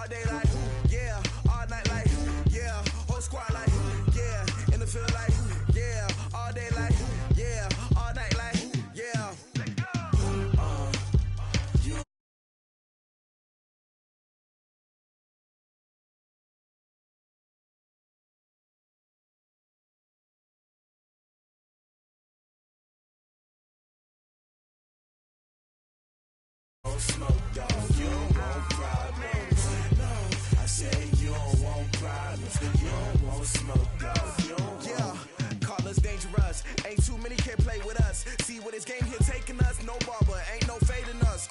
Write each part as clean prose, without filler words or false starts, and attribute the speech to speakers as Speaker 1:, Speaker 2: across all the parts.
Speaker 1: all day like, yeah, all night like, yeah, whole squad like, yeah, in the field like, yeah, all day like, yeah, all night like, yeah. Smoke, dog, you don't want problems. No, I say you don't want problems. You don't want smoke, dog, you don't want. Call us dangerous. Ain't too many can play with us. See what this game here taking us. No barber, ain't no fading us.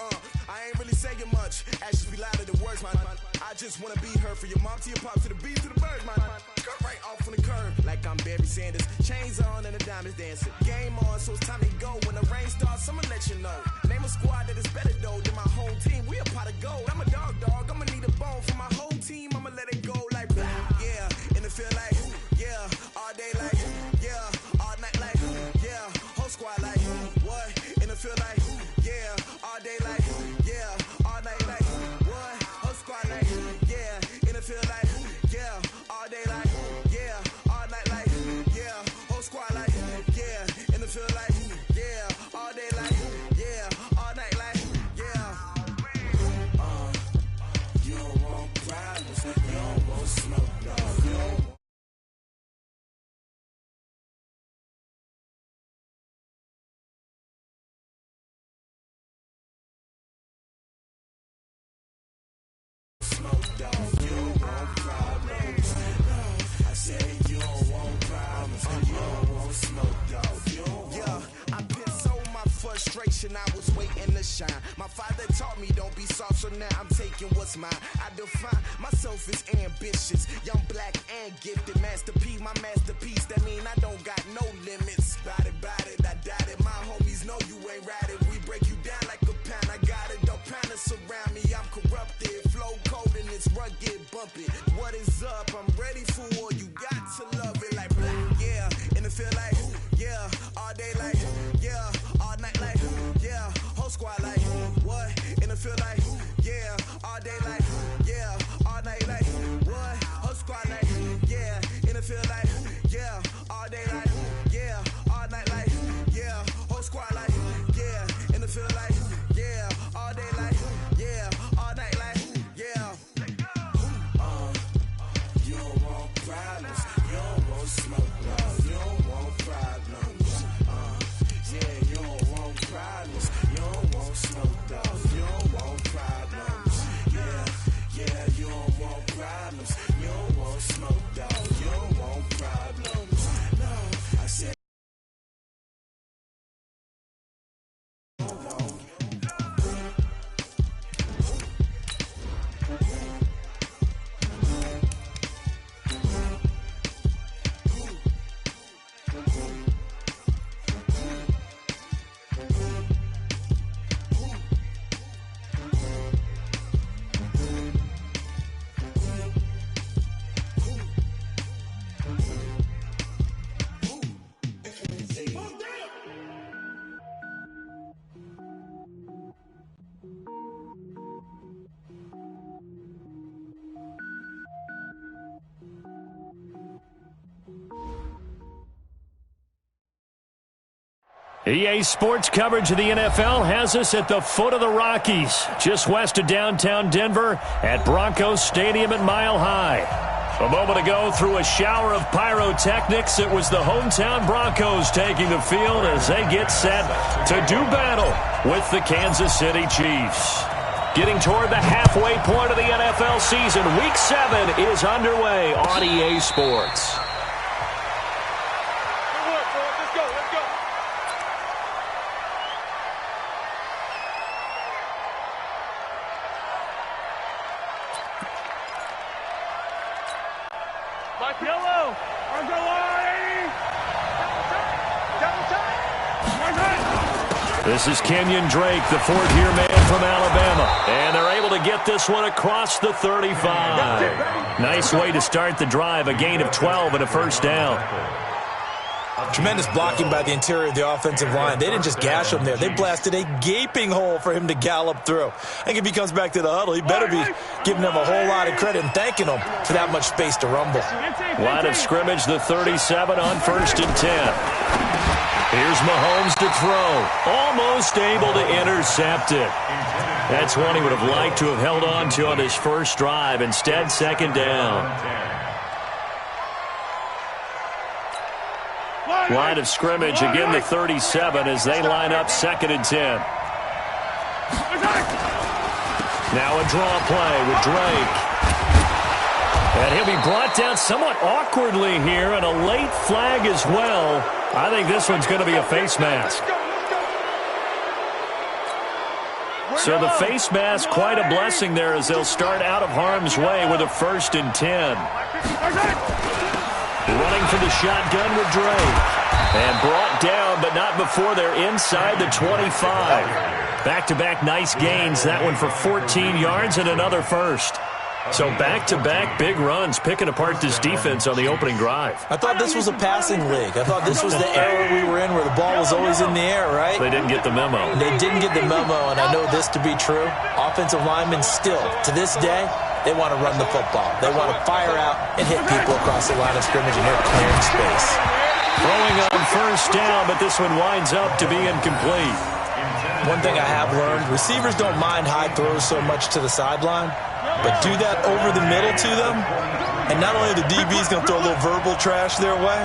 Speaker 1: I ain't really saying much. Actions be louder than words, man. I just wanna be heard. For your mom to your pop to the beat to the bird, man. Cut right off on the curb like I'm Barry Sanders. Chains on and the diamonds dancing. Game on, so it's time to go. When the rain starts, I'ma let you know. Name a squad that is better though than my home team. We a pot of gold. I'm a dog. I'ma need a bone for my whole team. I'ma let it go like blah. Yeah, in the field like yeah, all day like yeah, all night like yeah, whole squad like what? In the field like yeah, all day like yeah, all night like what? Whole squad like yeah, in the field like yeah, all day like yeah, all night like yeah, whole squad like yeah, in the field like yeah, all day like yeah, all night like yeah. You don't want problems, you don't want smoke, no, you don't want. Smoke, dog, you don't want problems. No, I say you don't want problems. You don't want smoke, dog, you don't want. Yeah, I pissed so my frustration, I was waiting to shine. My father taught me don't be soft, so now I'm taking what's mine. I define myself as ambitious, young, black, and gifted. Master P, my masterpiece, that mean I don't got no limits. Bout it, I doubt it. My homies know you ain't ratted. We break you down like a pound. I got it, don't pound us around me. I'm corrupted, flow cold and it's rugged, bumpy. What is up? I'm ready for war. You got to love it like blah. Yeah, in the field like yeah, all day like yeah, all night like yeah, whole squad like what? In the field like yeah, all day like yeah, all night like what? Whole squad like yeah, in the field like yeah, all day like yeah, all night like yeah, whole squad like yeah, in the field like yeah, all day like yeah, all night like yeah. You don't want problems, you don't want smoke, no, you don't want problems. Yeah, you don't want problems, you don't want smoke, dog, you don't want problems. Yeah, you don't want problems, you don't want smoke, dog, you don't want problems. No, I said.
Speaker 2: EA Sports coverage of the NFL has us at the foot of the Rockies, just west of downtown Denver at Broncos Stadium at Mile High. A moment ago, through a shower of pyrotechnics, it was the hometown Broncos taking the field as they get set to do battle with the Kansas City Chiefs. Getting toward the halfway point of the NFL season, Week 7 is underway on EA Sports. This is Kenyon Drake, the fourth-year man from Alabama. And they're able to get this one across the 35. Nice way to start the drive, a gain of 12 and a first down.
Speaker 3: Tremendous blocking by the interior of the offensive line. They didn't just gash him there. They blasted a gaping hole for him to gallop through. I think if he comes back to the huddle, he better be giving them a whole lot of credit and thanking them for that much space to rumble.
Speaker 2: Line of scrimmage, the 37 on 1st and 10. Here's Mahomes to throw. Almost able to intercept it. That's one he would have liked to have held on to on his first drive. Instead, 2nd down. Line of scrimmage, again the 37 as they line up 2nd and 10. Now a draw play with Drake. And he'll be brought down somewhat awkwardly here, and a late flag as well. I think this one's going to be a face mask. So the face mask, quite a blessing there as they'll start out of harm's way with a 1st and 10. Running for the shotgun with Drake. And brought down, but not before they're inside the 25. Back-to-back nice gains. That one for 14 yards and another first. So back-to-back big runs, picking apart this defense on the opening drive.
Speaker 3: I thought this was a passing league. I thought this was the era we were in where the ball was always in the air, right?
Speaker 2: They didn't get the memo.
Speaker 3: They didn't get the memo, and I know this to be true. Offensive linemen still, to this day, they want to run the football. They want to fire out and hit people across the line of scrimmage, and they're clearing space.
Speaker 2: Throwing on 1st down, but this one winds up to be incomplete.
Speaker 3: One thing I have learned, receivers don't mind high throws so much to the sideline, but do that over the middle to them, and not only the DB's going to throw a little verbal trash their way,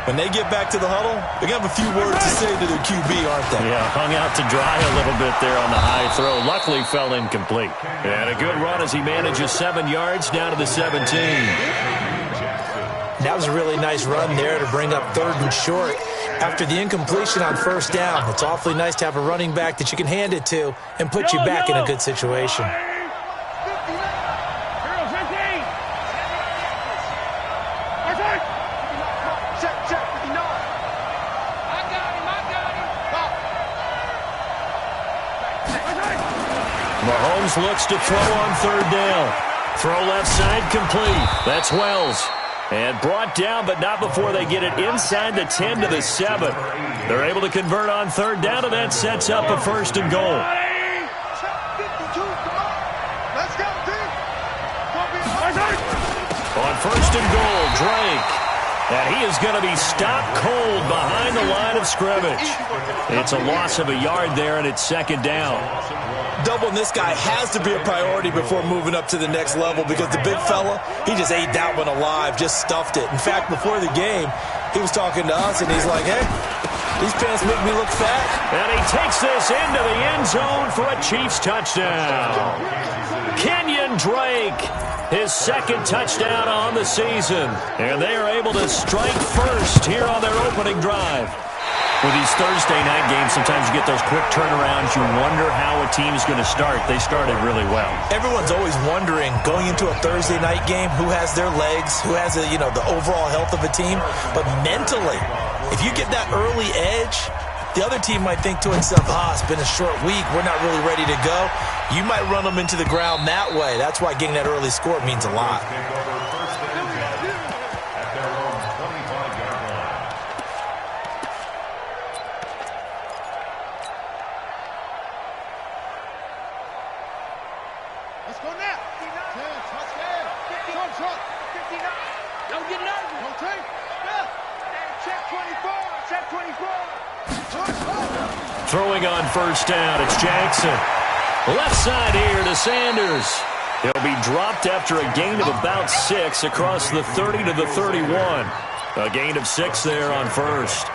Speaker 3: when they get back to the huddle, they're going to have a few words to say to their QB, aren't they?
Speaker 2: Yeah, hung out to dry a little bit there on the high throw. Luckily fell incomplete. And a good run as he manages 7 yards down to the 17.
Speaker 3: That was a really nice run there to bring up 3rd and short. After the incompletion on 1st down, it's awfully nice to have a running back that you can hand it to and put you back in a good situation.
Speaker 2: Mahomes looks to throw on 3rd down. Throw left side complete. That's Wells. And brought down, but not before they get it inside the 10 to the 7. They're able to convert on 3rd down, and that sets up a 1st and goal. On 1st and goal, Drake. And he is going to be stopped cold behind the line of scrimmage. It's a loss of a yard there, and it's 2nd down.
Speaker 3: Doubling this guy has to be a priority before moving up to the next level because the big fella, he just ate that one alive, just stuffed it. In fact, before the game, he was talking to us, and he's like, hey, these pants make me look fat.
Speaker 2: And he takes this into the end zone for a Chiefs touchdown. Kenyon Drake, his 2nd touchdown on the season. And they are able to strike first here on their opening drive. With these Thursday night games, sometimes you get those quick turnarounds. You wonder how a team's going to start. They started really well.
Speaker 3: Everyone's always wondering, going into a Thursday night game, who has their legs, who has the overall health of a team. But mentally, if you get that early edge, the other team might think to itself, it's been a short week. We're not really ready to go. You might run them into the ground that way. That's why getting that early score means a lot.
Speaker 2: Throwing on 1st down, it's Jackson. Left side here to Sanders. He'll be dropped after a gain of about 6 across the 30 to the 31. A gain of 6 there on 1st.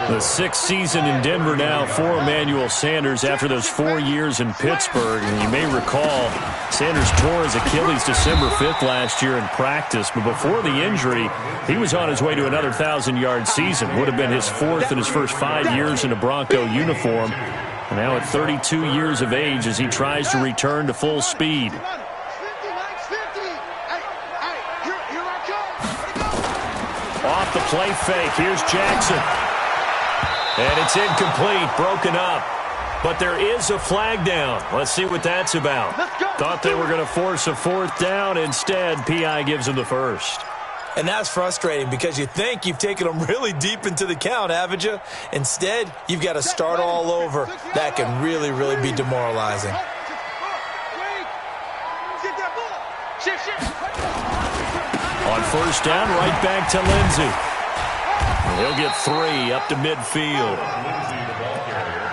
Speaker 2: The 6th season in Denver now for Emmanuel Sanders after those 4 years in Pittsburgh. And you may recall Sanders tore his Achilles December 5th last year in practice. But before the injury, he was on his way to another 1,000-yard season. Would have been his 4th in his first 5 years in a Bronco uniform. And now at 32 years of age as he tries to return to full speed. Off the play fake, here's Jackson. And it's incomplete, broken up. But there is a flag down. Let's see what that's about. Thought they were going to force a 4th down. Instead, P.I. gives him the first.
Speaker 3: And that's frustrating because you think you've taken them really deep into the count, haven't you? Instead, you've got to start all over. That can really, really be demoralizing.
Speaker 2: On first down, right back to Lindsey. He'll get 3 up to midfield.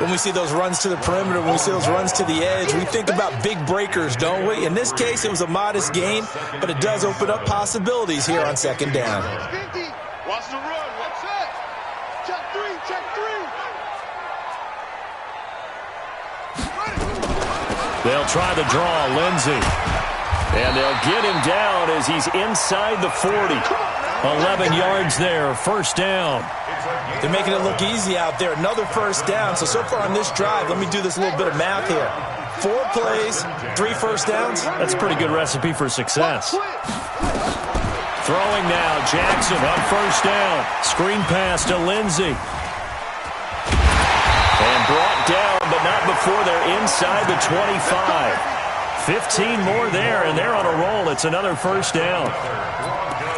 Speaker 3: When we see those runs to the perimeter, when we see those runs to the edge, we think about big breakers, don't we? In this case, it was a modest gain, but it does open up possibilities here on second down.
Speaker 4: Watch the run. Watch it. Check 3. Check 3.
Speaker 2: They'll try the draw, Lindsey. And they'll get him down as he's inside the 40. 11 yards there, first down.
Speaker 3: They're making it look easy out there. Another first down. So far on this drive, let me do this little bit of math here. 4 plays, 3 first downs.
Speaker 2: That's a pretty good recipe for success. Throwing now, Jackson on first down. Screen pass to Lindsey. And brought down, but not before they're inside the 25. 15 more there, and they're on a roll. It's another first down.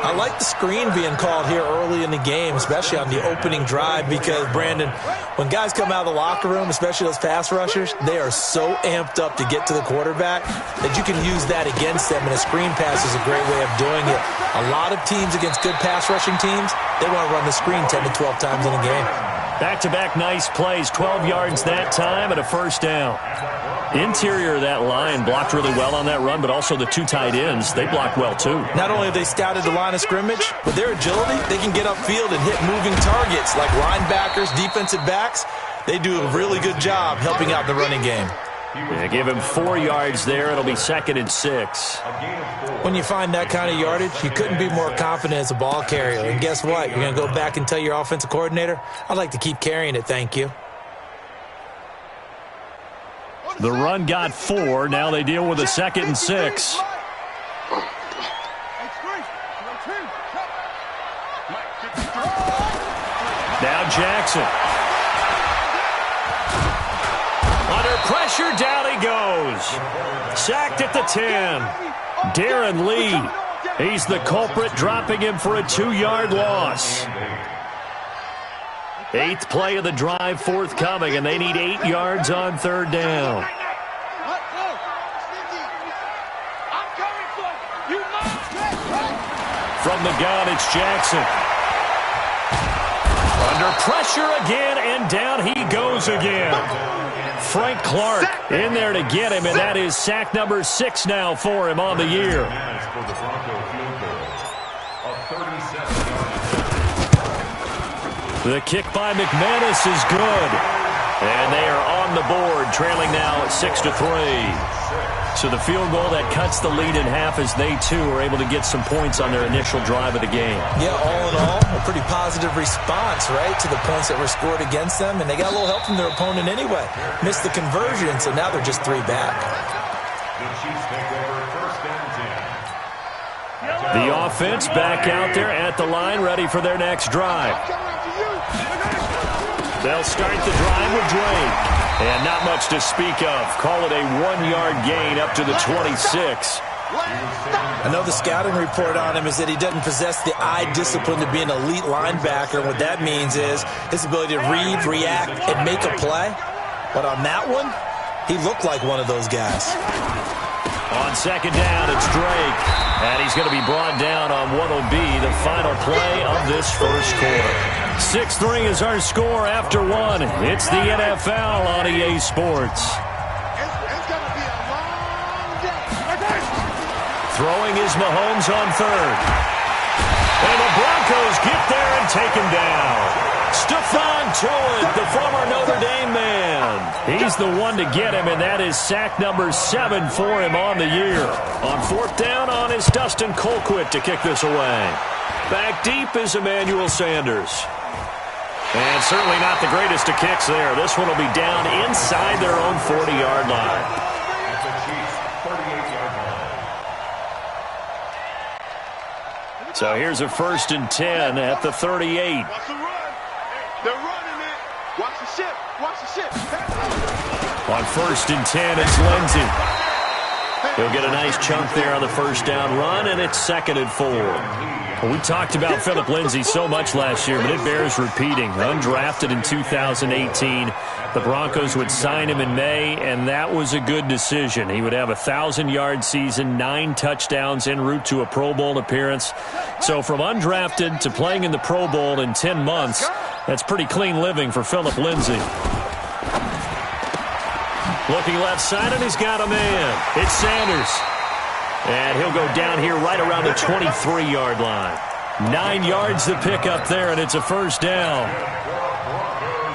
Speaker 3: I like the screen being called here early in the game, especially on the opening drive, because, Brandon, when guys come out of the locker room, especially those pass rushers, they are so amped up to get to the quarterback that you can use that against them, and a screen pass is a great way of doing it. A lot of teams against good pass rushing teams, they want to run the screen 10 to 12 times in a game.
Speaker 2: Back-to-back nice plays, 12 yards that time and a first down. Interior of that line blocked really well on that run, but also the 2 tight ends, they blocked well too.
Speaker 3: Not only have they scouted the line of scrimmage, with their agility, they can get upfield and hit moving targets like linebackers, defensive backs. They do a really good job helping out the running game.
Speaker 2: Yeah, give him 4 yards there. It'll be 2nd and 6.
Speaker 3: When you find that kind of yardage, you couldn't be more confident as a ball carrier. And guess what? You're going to go back and tell your offensive coordinator, I'd like to keep carrying it, thank you.
Speaker 2: The run got 4. Now they deal with a 2nd and 6. Now Jackson. Under pressure, down he goes. Sacked at the 10. Darren Lee. He's the culprit, dropping him for a 2-yard loss. 8th play of the drive forthcoming, and they need 8 yards on third down. From the gun, it's Jackson. Under pressure again, and down he goes again. Frank Clark in there to get him, and that is sack number 6 now for him on the year. The kick by McManus is good. And they are on the board, trailing now at 6-3. So the field goal that cuts the lead in half as they, too, are able to get some points on their initial drive of the game.
Speaker 3: Yeah, all in all, a pretty positive response, right, to the points that were scored against them. And they got a little help from their opponent anyway. Missed the conversion, so now they're just 3 back.
Speaker 2: The offense back out there at the line, ready for their next drive. They'll start the drive with Drake. And not much to speak of. Call it a 1-yard gain up to the 26.
Speaker 3: I know the scouting report on him is that he doesn't possess the eye discipline to be an elite linebacker. What that means is his ability to read, react, and make a play. But on that one, he looked like one of those guys.
Speaker 2: On second down, it's Drake. And he's going to be brought down on what will be the final play of this first quarter. 6-3 is our score after 1. It's the NFL on EA Sports. Throwing is Mahomes on third. And the Broncos get there and take him down. Stephon Tuitt, the former Notre Dame man. He's the one to get him, and that is sack number 7 for him on the year. On fourth down on is Dustin Colquitt to kick this away. Back deep is Emmanuel Sanders. And certainly not the greatest of kicks there. This one will be down inside their own 40-yard line. So here's a 1st and 10 at the 38.
Speaker 4: Watch the run. They're running it. Watch the ship. Watch the ship.
Speaker 2: On 1st and 10, it's Lindsey.
Speaker 4: Hey,
Speaker 2: He'll get a nice chunk there on the first down run, and it's 2nd and 4. Well, we talked about Phillip Lindsay so much last year, but it bears repeating. Undrafted in 2018. The Broncos would sign him in May, and that was a good decision. He would have a 1,000-yard season, 9 touchdowns en route to a Pro Bowl appearance. So from undrafted to playing in the Pro Bowl in 10 months, that's pretty clean living for Phillip Lindsay. Looking left side, and he's got a man. It's Sanders. And he'll go down here right around the 23-yard line. 9 yards to pick up there, and it's a first down.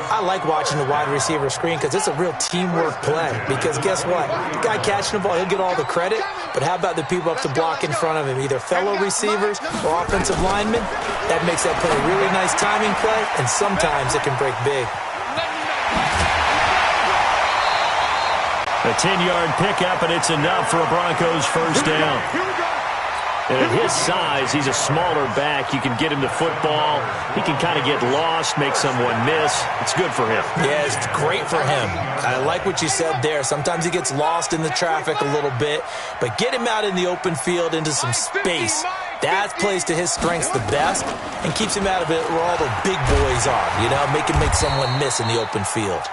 Speaker 3: I like watching the wide receiver screen because it's a real teamwork play. Because guess what? The guy catching the ball, he'll get all the credit. But how about the people up to block in front of him, either fellow receivers or offensive linemen? That makes that play a really nice timing play, and sometimes it can break big.
Speaker 2: A 10-yard pickup, and it's enough for a Broncos first down. And at his size, he's a smaller back. You can get him to football. He can kind of get lost, make someone miss. It's good for him.
Speaker 3: Yeah, it's great for him. I like what you said there. Sometimes he gets lost in the traffic a little bit, but get him out in the open field into some space. That plays to his strengths the best and keeps him out of it where all the big boys are, make him make someone miss in the open field.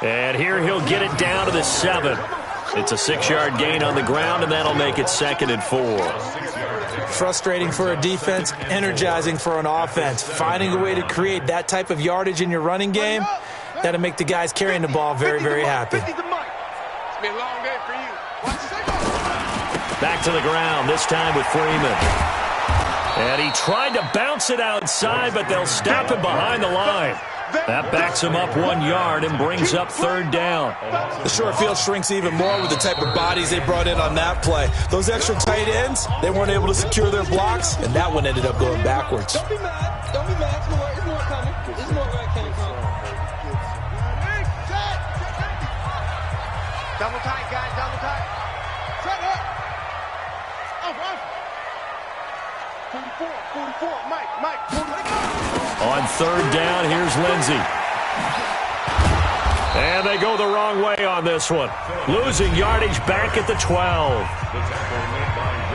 Speaker 2: And here he'll get it down to the 7. It's a 6-yard gain on the ground, and that'll make it 2nd and 4.
Speaker 3: Frustrating for a defense, energizing for an offense. Finding a way to create that type of yardage in your running game, that'll make the guys carrying the ball very, very happy.
Speaker 4: It's been a long day for you.
Speaker 2: Back to the ground, this time with Freeman. And he tried to bounce it outside, but they'll stop him behind the line. That backs him up 1 yard and brings up 3rd down.
Speaker 3: The short field shrinks even more with the type of bodies they brought in on that play. Those extra tight ends, they weren't able to secure their blocks, and that one ended up going backwards.
Speaker 5: Don't be mad. Don't be mad. It's more coming. It's more where it came from.
Speaker 4: Double tight, guys. Double tight. Set up. Off. 44. Mike. 44.
Speaker 2: On 3rd down, here's Lindsay. And they go the wrong way on this one. Losing yardage back at the 12.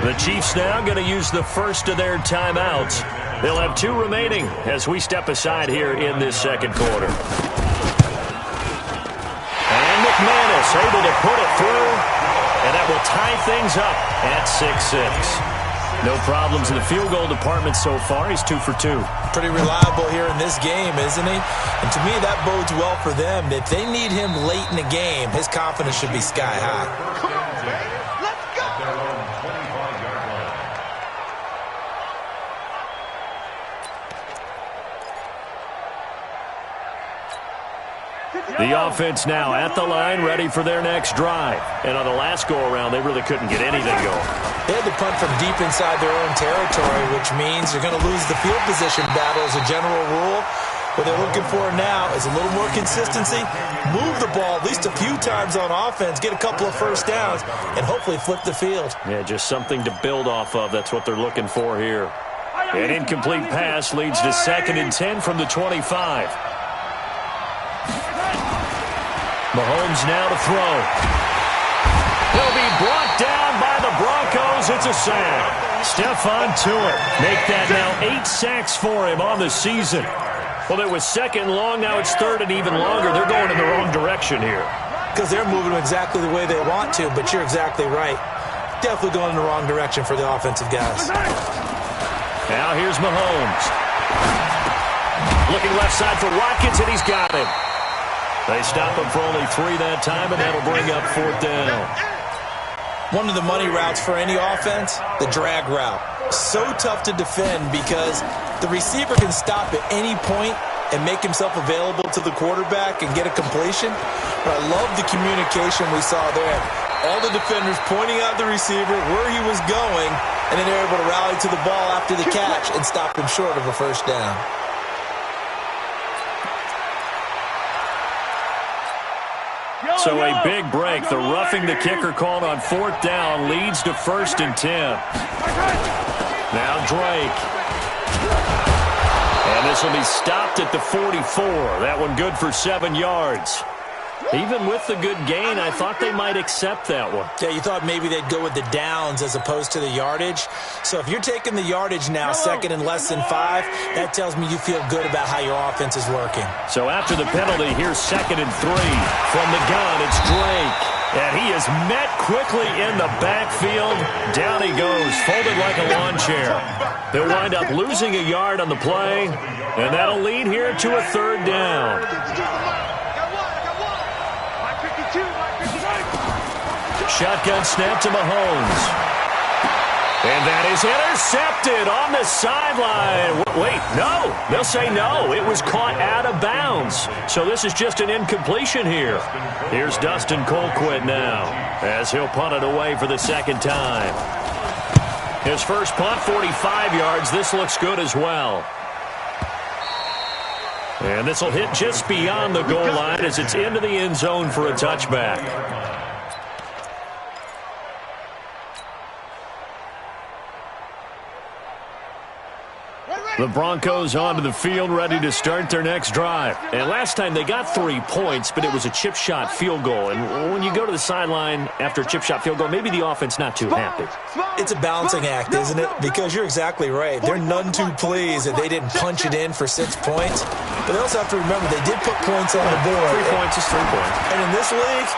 Speaker 2: The Chiefs now going to use the first of their timeouts. They'll have 2 remaining as we step aside here in this 2nd quarter. And McManus able to put it through. And that will tie things up at 6-6. No problems in the field goal department so far. He's 2 for 2.
Speaker 3: Pretty reliable here in this game, isn't he? And to me, that bodes well for them. If they need him late in the game, his confidence should be sky high.
Speaker 4: Come on, baby. Let's go.
Speaker 2: The offense now at the line, ready for their next drive. And on the last go-around, they really couldn't get anything going.
Speaker 3: They had to punt from deep inside their own territory, which means they're going to lose the field position battle as a general rule. What they're looking for now is a little more consistency, move the ball at least a few times on offense, get a couple of first downs, and hopefully flip the field.
Speaker 2: Yeah, just something to build off of. That's what they're looking for here. An incomplete pass leads to 2nd and 10 from the 25. Mahomes now to throw. He'll be brought down by the Broncos. It's a sack. Stephon Tuitt make that now 8 sacks for him on the season. Well, it was 2nd long. Now it's 3rd and even longer. They're going in the wrong direction here.
Speaker 3: Because they're moving exactly the way they want to, but you're exactly right. Definitely going in the wrong direction for the offensive guys.
Speaker 2: Now here's Mahomes. Looking left side for Watkins, and he's got him. They stop him for only 3 that time, and that'll bring up 4th down.
Speaker 3: One of the money routes for any offense, the drag route. So tough to defend because the receiver can stop at any point and make himself available to the quarterback and get a completion. But I love the communication we saw there. All the defenders pointing out the receiver, where he was going, and then they're able to rally to the ball after the catch and stop him short of a first down.
Speaker 2: So a big break. The roughing the kicker called on 4th down leads to 1st and 10. Now Drake. And this will be stopped at the 44. That one good for 7 yards. Even with the good gain, I thought they might accept that one.
Speaker 3: Yeah, you thought maybe they'd go with the downs as opposed to the yardage. So if you're taking the yardage now, second and less than 5, that tells me you feel good about how your offense is working.
Speaker 2: So after the penalty, here's second and 3. From the gun, it's Drake. And he is met quickly in the backfield. Down he goes, folded like a lawn chair. They'll wind up losing a yard on the play, and that'll lead here to a third down. Shotgun snap to Mahomes. And that is intercepted on the sideline. Wait, no. They'll say no. It was caught out of bounds. So this is just an incompletion here. Here's Dustin Colquitt now as he'll punt it away for the second time. His first punt, 45 yards. This looks good as well. And this will hit just beyond the goal line as it's into the end zone for a touchback. The Broncos onto the field, ready to start their next drive. And last time they got 3 points, but it was a chip shot field goal. And when you go to the sideline after a chip shot field goal, maybe the offense not too happy.
Speaker 3: It's a balancing act, isn't it? Because you're exactly right. They're none too pleased that they didn't punch it in for 6 points. But they also have to remember they did put points on the board.
Speaker 2: 3 points is 3 points.
Speaker 3: And in this league,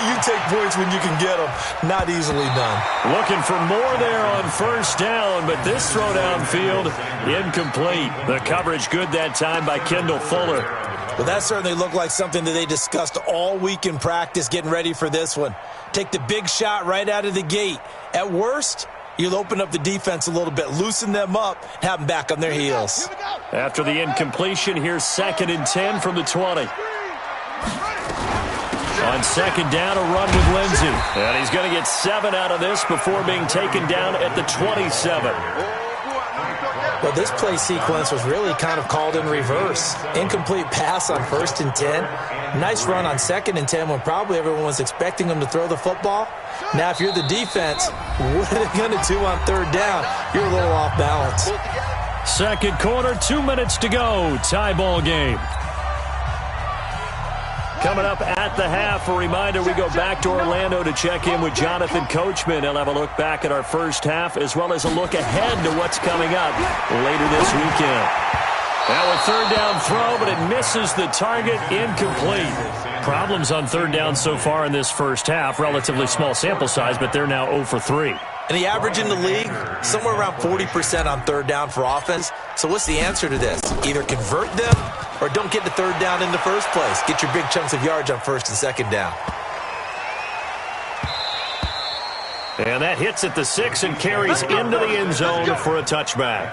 Speaker 3: you take points when you can get them. Not easily done.
Speaker 2: Looking for more there on first down, but this throw downfield incomplete. The coverage good that time by Kendall Fuller.
Speaker 3: Well, that certainly looked like something that they discussed all week in practice getting ready for this one. Take the big shot right out of the gate. At worst, you'll open up the defense a little bit, loosen them up, have them back on their heels.
Speaker 2: After the incompletion, here's second and 10 from the 20. On second down, a run with Lindsey. And he's going to get 7 out of this before being taken down at the 27.
Speaker 3: Well, this play sequence was really kind of called in reverse. Incomplete pass on first and 10. Nice run on second and 10 when probably everyone was expecting them to throw the football. Now, if you're the defense, what are they going to do on third down? You're a little off balance.
Speaker 2: Second quarter, 2 minutes to go. Tie ball game. Coming up at the half, a reminder, we go back to Orlando to check in with Jonathan Coachman. He'll have a look back at our first half as well as a look ahead to what's coming up later this weekend. Now a third down throw, but it misses the target, incomplete. Problems on third down so far in this first half. Relatively small sample size, but they're now 0 for 3.
Speaker 3: And the average in the league, somewhere around 40% on third down for offense. So what's the answer to this? Either convert them or don't get the third down in the first place. Get your big chunks of yards on first and second down.
Speaker 2: And that hits at the 6 and carries into the end zone for a touchback.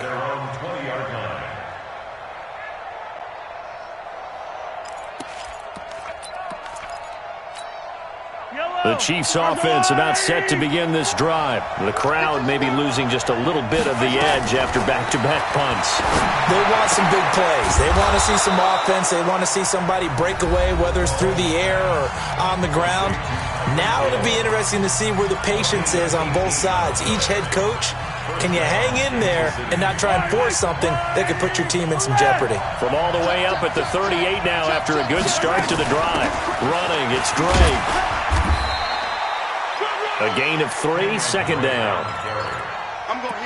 Speaker 2: The Chiefs offense about set to begin this drive. The crowd may be losing just a little bit of the edge after back-to-back punts.
Speaker 3: They want some big plays. They want to see some offense. They want to see somebody break away, whether it's through the air or on the ground. Now it'll be interesting to see where the patience is on both sides. Each head coach, can you hang in there and not try and force something that could put your team in some jeopardy?
Speaker 2: From all the way up at the 38 now after a good start to the drive. Running, it's Drake. A gain of 3, second down.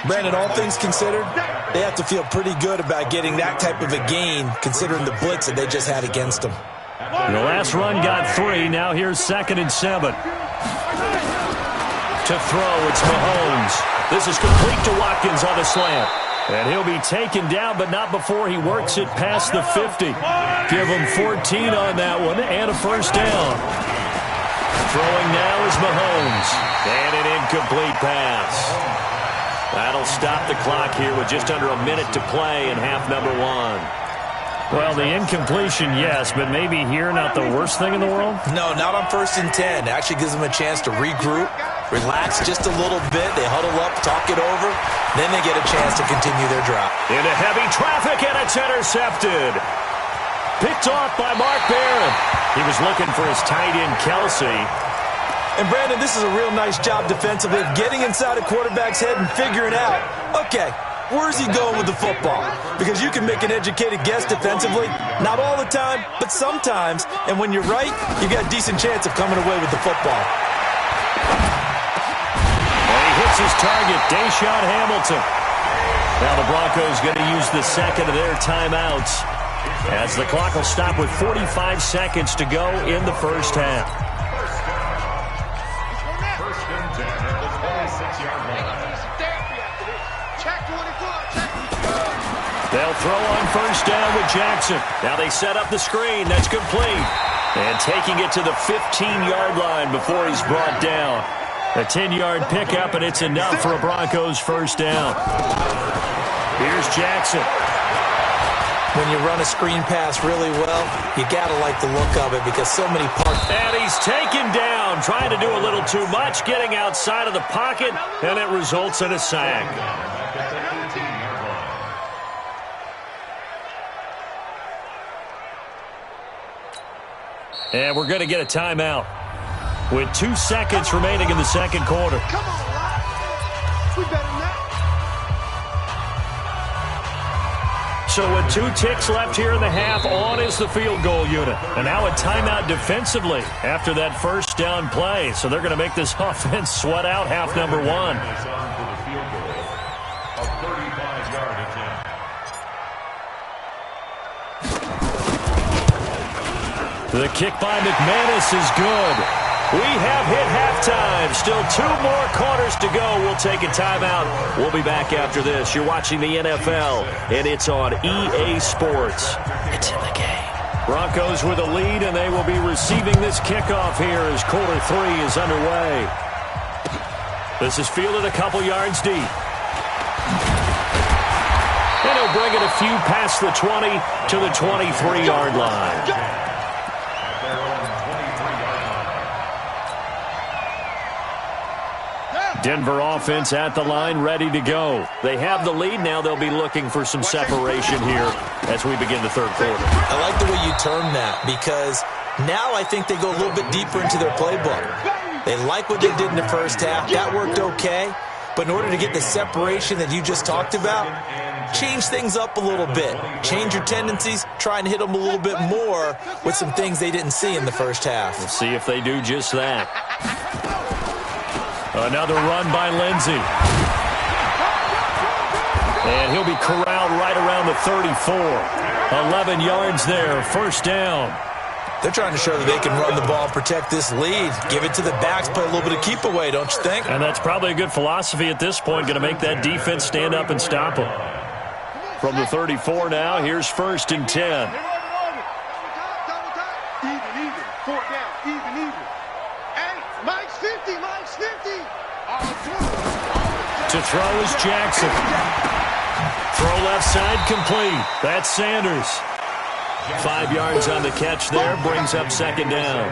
Speaker 3: Brandon, all things considered, they have to feel pretty good about getting that type of a gain considering the blitz that they just had against them.
Speaker 2: The last run got 3. Now here's second and 7. To throw, it's Mahomes. This is complete to Watkins on the slant. And he'll be taken down, but not before he works it past the 50. Give him 14 on that one and a first down. Throwing now is Mahomes. And an incomplete pass. That'll stop the clock here with just under a minute to play in half number 1. Well, the incompletion, yes, but maybe here not the worst thing in the world?
Speaker 3: No, not on first and 10. It actually gives them a chance to regroup, relax just a little bit. They huddle up, talk it over. Then they get a chance to continue their drive.
Speaker 2: Into heavy traffic, and it's intercepted. Picked off by Mark Barron. He was looking for his tight end, Kelsey.
Speaker 3: And, Brandon, this is a real nice job defensively of getting inside a quarterback's head and figuring out, okay, Where's he going with the football? Because you can make an educated guess defensively. Not all the time, but sometimes. And when you're right, you got a decent chance of coming away with the football.
Speaker 2: And he hits his target, Deshaun Hamilton. Now the Broncos going to use the second of their timeouts as the clock will stop with 45 seconds to go in the first half.
Speaker 6: First and 10 at the 26-yard line.
Speaker 2: They'll throw on first down with Jackson. Now they set up the screen. That's complete. And taking it to the 15-yard line before he's brought down. A 10-yard pickup, and it's enough for a Broncos first down. Here's Jackson.
Speaker 3: When you run a screen pass really well, you got to like the look of it because so many parts.
Speaker 2: And he's taken down, trying to do a little too much, getting outside of the pocket, and it results in a sack. And we're going to get a timeout with 2 seconds remaining in the second quarter.
Speaker 4: Come on, Rob. We better than that.
Speaker 2: So with 2 ticks left here in the half, on is the field goal unit. And now a timeout defensively after that first down play. So they're going to make this offense sweat out half number 1. The kick by McManus is good. We have hit halftime. Still 2 more quarters to go. We'll take a timeout. We'll be back after this. You're watching the NFL, and it's on EA Sports. It's in the game. Broncos with a lead, and they will be receiving this kickoff here as quarter 3 is underway. This is fielded a couple yards deep. And he'll bring it a few past the 20 to the 23-yard line. Denver offense at the line, ready to go. They have the lead. Now they'll be looking for some separation here as we begin the third quarter.
Speaker 3: I like the way you term that because now I think they go a little bit deeper into their playbook. They like what they did in the first half. That worked okay. But in order to get the separation that you just talked about, change things up a little bit. Change your tendencies. Try and hit them a little bit more with some things they didn't see in the first half.
Speaker 2: We'll see if they do just that. Another run by Lindsey. And he'll be corralled right around the 34. 11 yards there, first down.
Speaker 3: They're trying to show that they can run the ball, protect this lead. Give it to the backs, play a little bit of keep away, don't you think?
Speaker 2: And that's probably a good philosophy at this point, going to make that defense stand up and stop them. From the 34 now, here's first and 10.
Speaker 4: Even. 4 down. Even. And Mike's 50.
Speaker 2: To throw is Jackson. Throw left side complete. That's Sanders. 5 yards on the catch there. Brings up second down.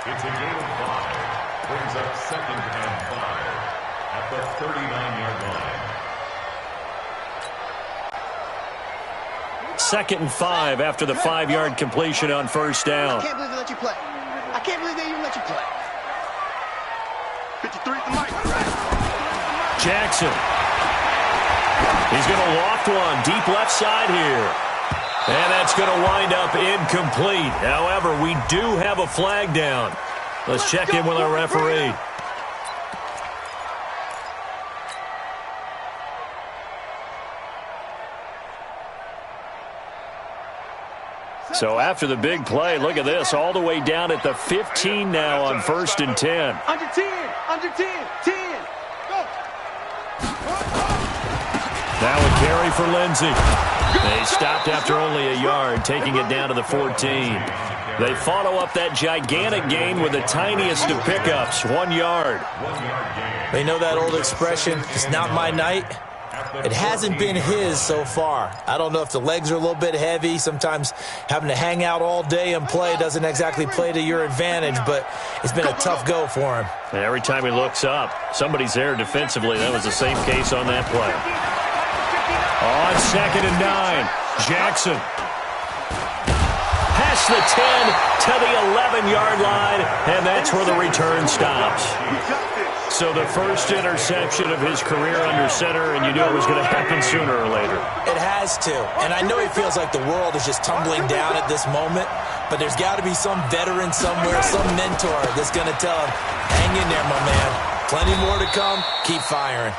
Speaker 6: It's a gain of 5. Brings up second and 5 at the 39-yard line.
Speaker 2: Second and 5 after the 5-yard completion on first down.
Speaker 4: I can't believe they let you play. I can't believe they even let you play. 53 to Mike.
Speaker 2: Jackson. He's going to loft one deep left side here. And that's going to wind up incomplete. However, we do have a flag down. Let's check in with our referee. So after the big play, look at this, all the way down at the 15 now on first and 10.
Speaker 4: Under 10. Go.
Speaker 2: Now a carry for Lindsey. They stopped after only a yard, taking it down to the 14. They follow up that gigantic gain with the tiniest of pickups, 1 yard.
Speaker 3: They know that old expression, it's not my night. It hasn't been his so far. I don't know if the legs are a little bit heavy. Sometimes having to hang out all day and play doesn't exactly play to your advantage, but it's been a tough go for him.
Speaker 2: And every time he looks up, somebody's there defensively. That was the same case on that play. On second and 9, Jackson. Past the 10 to the 11-yard line, and that's where the return stops. So the first interception of his career under center, and you knew it was going to happen sooner or later.
Speaker 3: It has to. And I know he feels like the world is just tumbling down at this moment, but there's got to be some veteran somewhere, some mentor that's going to tell him, hang in there, my man. Plenty more to come. Keep firing.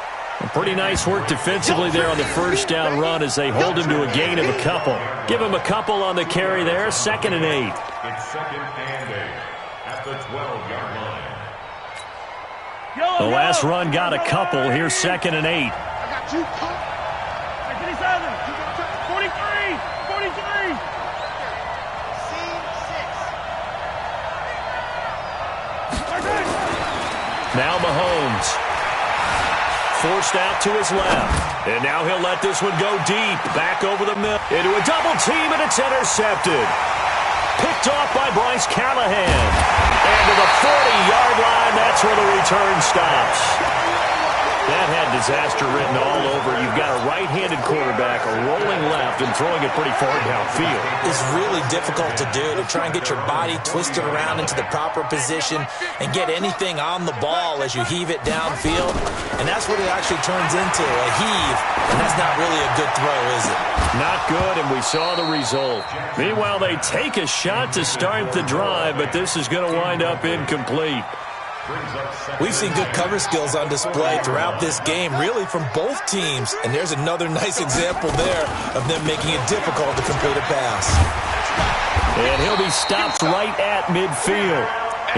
Speaker 2: Pretty nice work defensively there on the first down run as they hold him to a gain of a couple. Give him a couple on the carry there, 2nd and 8.
Speaker 6: It's 2nd and 8 at the 12-yard line.
Speaker 2: The last run got a couple. Here's 2nd and 8.
Speaker 4: I got you. 43. 43.
Speaker 2: Now Mahomes. Forced out to his left. And now he'll let this one go deep. Back over the middle. Into a double team, and it's intercepted. Picked off by Bryce Callahan. And to the 40-yard line, that's where the return stops. That had disaster written all over. You've got a right-handed quarterback, a rolling left, and throwing it pretty far downfield.
Speaker 3: It's really difficult to do, to try and get your body twisted around into the proper position and get anything on the ball as you heave it downfield. And that's what it actually turns into, a heave. And that's not really a good throw, is it?
Speaker 2: Not good, and we saw the result. Meanwhile, they take a shot to start the drive, but this is going to wind up incomplete.
Speaker 3: We've seen good cover skills on display throughout this game, really from both teams. And there's another nice example there of them making it difficult to complete a pass.
Speaker 2: And he'll be stopped right at midfield.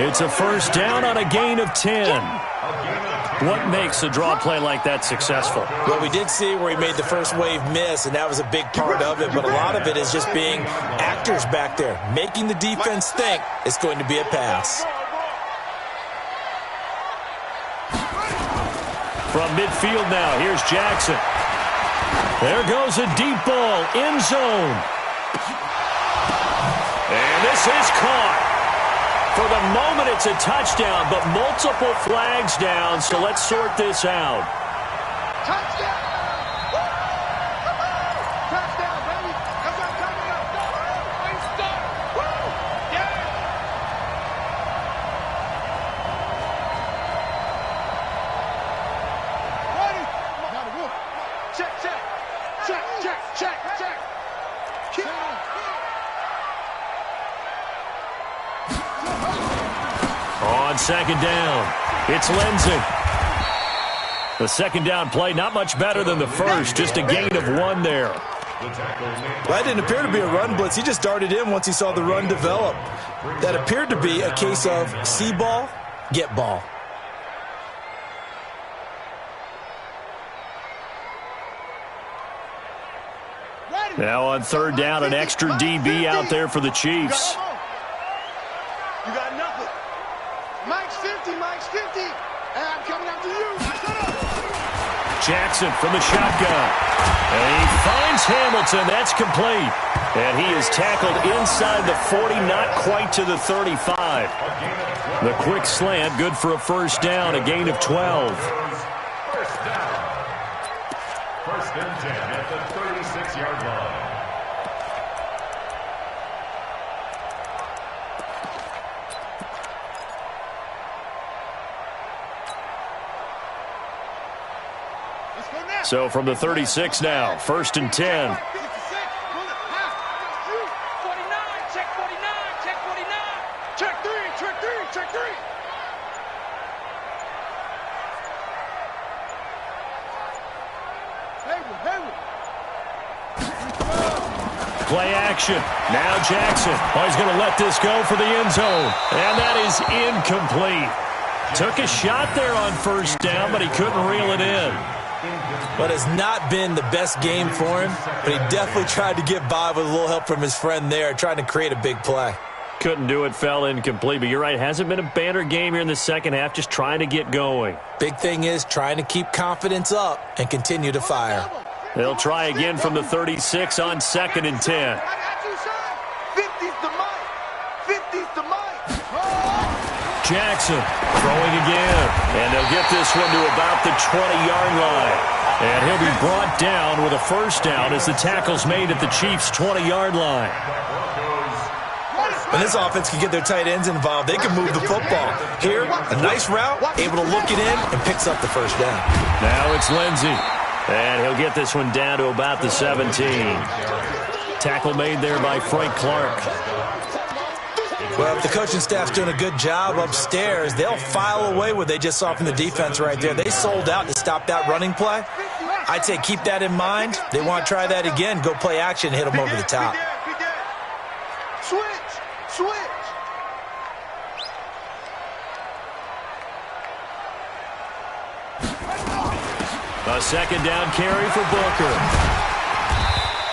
Speaker 2: It's a first down on a gain of 10. What makes a draw play like that successful?
Speaker 3: Well, we did see where he made the first wave miss, and that was a big part of it. But a lot of it is just being actors back there, making the defense think it's going to be a pass.
Speaker 2: From midfield now, here's Jackson. There goes a deep ball, end zone. And this is caught. For the moment, it's a touchdown, but multiple flags down, so let's sort this out.
Speaker 4: Touchdown! Touchdown, baby! That's what I'm talking about. Way start! Woo! Yeah! Ready? Now the wolf. Check, check. Check, check, check, check. Keep on.
Speaker 2: On 2nd down, it's Lindsay. The 2nd down play, not much better than the first, just a gain of 1 there.
Speaker 3: Well, that didn't appear to be a run blitz. He just darted in once he saw the run develop. That appeared to be a case of see ball, get ball.
Speaker 2: Now on 3rd down, an extra DB out there for the Chiefs.
Speaker 4: You got nothing. Mike's 50, Mike's 50. And I'm coming after you.
Speaker 2: Jackson from the shotgun. And he finds Hamilton. That's complete. And he is tackled inside the 40, not quite to the 35. The quick slant, good for a first down, a gain of 12.
Speaker 6: First down. 1st and 10 at the 36-yard line.
Speaker 2: So from the 36 now, 1st and 10.
Speaker 4: 49, check 49, check 49. Check 3, check 3, check 3.
Speaker 2: Play action. Now Jackson. Oh, he's going to let this go for the end zone. And that is incomplete. Took a shot there on 1st down, but he couldn't reel it in.
Speaker 3: But it's not been the best game for him, but he definitely tried to get by with a little help from his friend there, trying to create a big play.
Speaker 2: Couldn't do it, fell incomplete. But you're right, hasn't been a banner game here in the 2nd half, just trying to get going.
Speaker 3: Big thing is trying to keep confidence up and continue to fire.
Speaker 2: They'll try again from the 36 on 2nd and 10.
Speaker 4: I got you, son. 50's the mic. 50's the mic.
Speaker 2: Jackson throwing again. And they'll get this one to about the 20-yard line. And he'll be brought down with a first down as the tackle's made at the Chiefs' 20-yard line.
Speaker 6: Broncos, first
Speaker 3: When this offense can get their tight ends involved, they can move the football. Here, a nice route, able to look it in, and picks up the first down.
Speaker 2: Now it's Lindsey. And he'll get this one down to about the 17. Tackle made there by Frank Clark.
Speaker 3: Well, if the coaching staff's doing a good job upstairs, they'll file away what they just saw from the defense right there. They sold out to stop that running play. I'd say keep that in mind. They want to try that again, go play action, hit them over the top.
Speaker 4: Switch.
Speaker 2: A second down carry for Booker.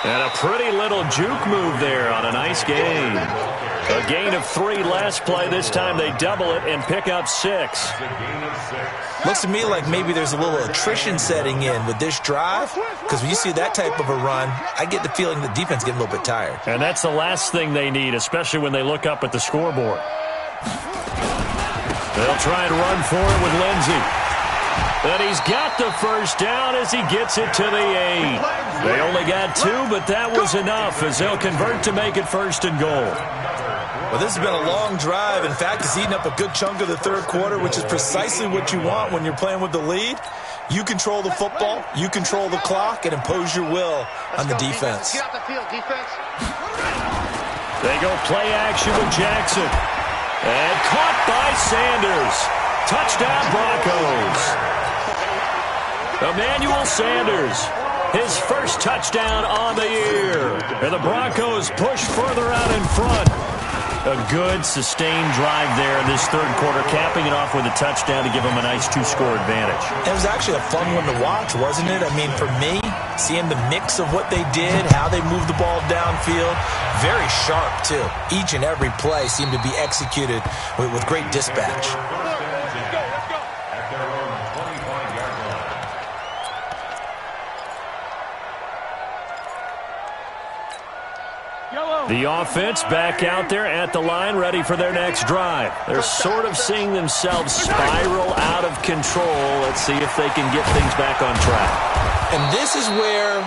Speaker 2: And a pretty little juke move there on a nice gain. A gain of 3 last play. This time they double it and pick up 6.
Speaker 3: Looks to me like maybe there's a little attrition setting in with this drive, because when you see that type of a run, I get the feeling the defense getting a little bit tired.
Speaker 2: And that's the last thing they need, especially when they look up at the scoreboard. They'll try and run for it with Lindsey. And he's got the first down as he gets it to the 8. They only got 2, but that was enough as they'll convert to make it 1st and goal.
Speaker 3: Well, this has been a long drive. In fact, it's eaten up a good chunk of the third quarter, which is precisely what you want when you're playing with the lead. You control the football, you control the clock, and impose your will on the defense.
Speaker 4: Get out the field, defense.
Speaker 2: They go play action with Jackson. And caught by Sanders. Touchdown, Broncos. Emmanuel Sanders, his first touchdown on the year. And the Broncos push further out in front. A good, sustained drive there in this third quarter, capping it off with a touchdown to give them a nice 2-score advantage.
Speaker 3: It was actually a fun one to watch, wasn't it? I mean, for me, seeing the mix of what they did, how they moved the ball downfield, very sharp, too. Each and every play seemed to be executed with great dispatch.
Speaker 2: The offense back out there at the line, ready for their next drive. They're sort of seeing themselves spiral out of control. Let's see if they can get things back on track.
Speaker 3: And this is where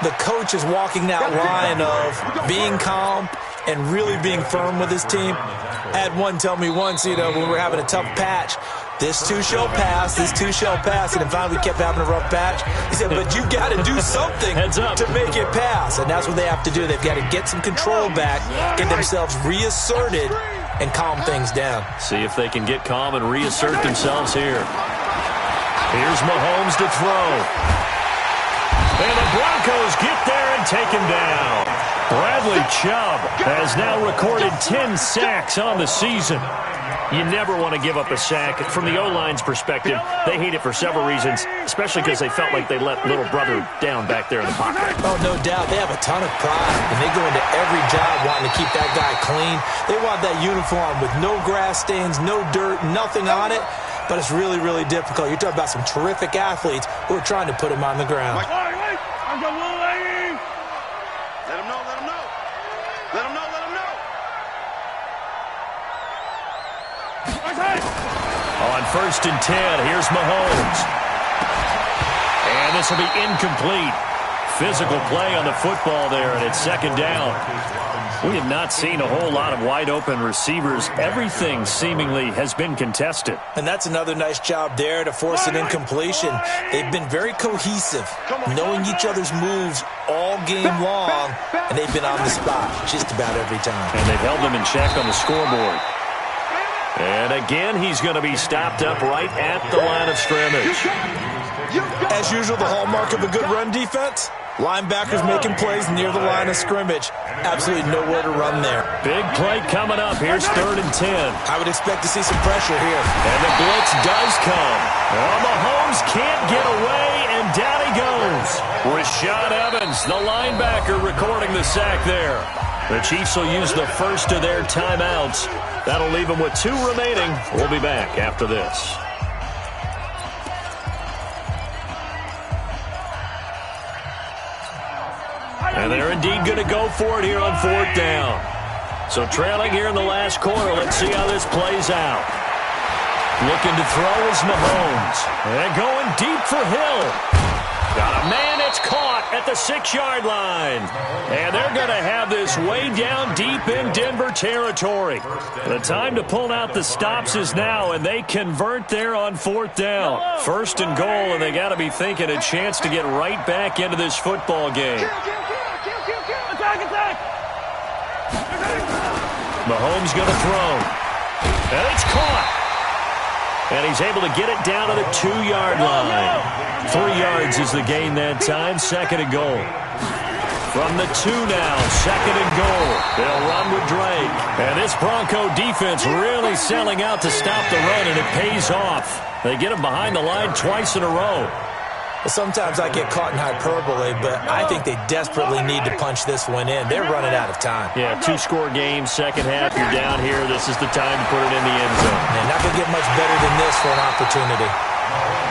Speaker 3: the coach is walking that line of being calm and really being firm with his team. I had one tell me once, when we were having a tough patch, this too shall pass, this too shall pass, and then finally we kept having a rough patch. He said, but you got to do something to make it pass, and that's what they have to do. They've got to get some control back, get themselves reasserted, and calm things down.
Speaker 2: See if they can get calm and reassert themselves here. Here's Mahomes to throw. And the Broncos get there and take him down. Bradley Chubb has now recorded 10 sacks on the season. You never want to give up a sack. From the O-line's perspective, they hate it for several reasons, especially because they felt like they let little brother down back there in the pocket.
Speaker 3: Oh, no doubt. They have a ton of pride, and they go into every job wanting to keep that guy clean. They want that uniform with no grass stains, no dirt, nothing on it, but it's really, really difficult. You're talking about some terrific athletes who are trying to put him on the ground.
Speaker 4: Let him know, let him know. Let him know, let him know.
Speaker 2: On 1st and 10, here's Mahomes. And this will be incomplete. Physical play on the football there, and it's 2nd down. We have not seen a whole lot of wide-open receivers. Everything seemingly has been contested.
Speaker 3: And that's another nice job there to force an incompletion. They've been very cohesive, knowing each other's moves all game long, and they've been on the spot just about every time.
Speaker 2: And they've held them in check on the scoreboard. And again, he's going to be stopped up right at the line of scrimmage.
Speaker 3: As usual, the hallmark of a good run defense, linebackers making plays near the line of scrimmage. Absolutely nowhere to run there.
Speaker 2: Big play coming up. Here's 3rd and 10.
Speaker 3: I would expect to see some pressure here.
Speaker 2: And the blitz does come. Well, Mahomes can't get away, and down he goes. Rashad Evans, the linebacker, recording the sack there. The Chiefs will use the first of their timeouts. That'll leave them with 2 remaining. We'll be back after this. And they're indeed going to go for it here on 4th down. So trailing here in the last quarter. Let's see how this plays out. Looking to throw is Mahomes. And going deep for Hill. Got a man, it's caught at the 6-yard line. And they're going to have this way down deep in Denver territory. The time to pull out the stops is now, and they convert there on 4th down. 1st and goal, and they got to be thinking a chance to get right back into this football game. Mahomes going to throw. And it's caught. And he's able to get it down to the 2-yard line. 3 yards is the gain that time. 2nd and goal. From the 2 now, 2nd and goal. They'll run with Drake. And this Bronco defense really selling out to stop the run, and it pays off. They get him behind the line twice in a row.
Speaker 3: Sometimes I get caught in hyperbole, but I think they desperately need to punch this one in. They're running out of time.
Speaker 2: Yeah, 2-score game, second half, you're down here. This is the time to put it in the end zone.
Speaker 3: And not going to get much better than this for an opportunity.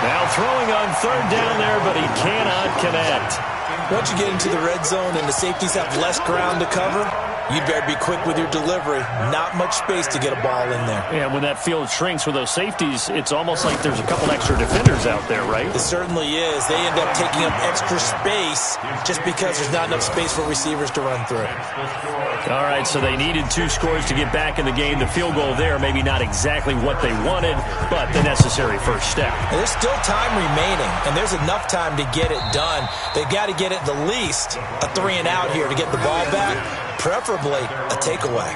Speaker 2: Now throwing on 3rd down there, but he cannot connect.
Speaker 3: Once you get into the red zone and the safeties have less ground to cover, you'd better be quick with your delivery. Not much space to get a ball in there.
Speaker 2: Yeah, when that field shrinks with those safeties, it's almost like there's a couple extra defenders out there, right?
Speaker 3: It certainly is. They end up taking up extra space just because there's not enough space for receivers to run through.
Speaker 2: All right, so they needed 2 scores to get back in the game. The field goal there, maybe not exactly what they wanted, but the necessary first step.
Speaker 3: And there's still time remaining, and there's enough time to get it done. They've got to get at the least a 3-and-out here to get the ball back. Preferably a takeaway.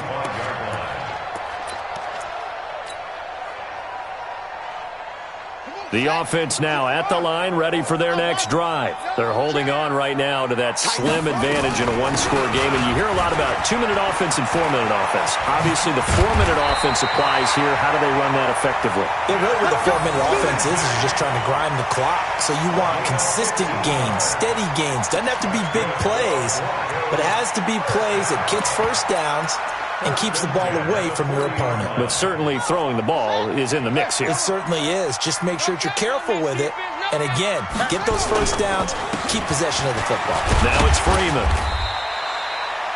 Speaker 2: The offense now at the line, ready for their next drive. They're holding on right now to that slim advantage in a 1-score game, and you hear a lot about 2-minute offense and 4-minute offense. Obviously, the 4-minute offense applies here. How do they run that effectively?
Speaker 3: Yeah, really what the 4-minute offense is you're just trying to grind the clock. So you want consistent gains, steady gains. Doesn't have to be big plays, but it has to be plays that gets first downs and keeps the ball away from your opponent.
Speaker 2: But certainly throwing the ball is in the mix here.
Speaker 3: It certainly is. Just make sure that you're careful with it. And again, get those first downs, keep possession of the football.
Speaker 2: Now it's Freeman.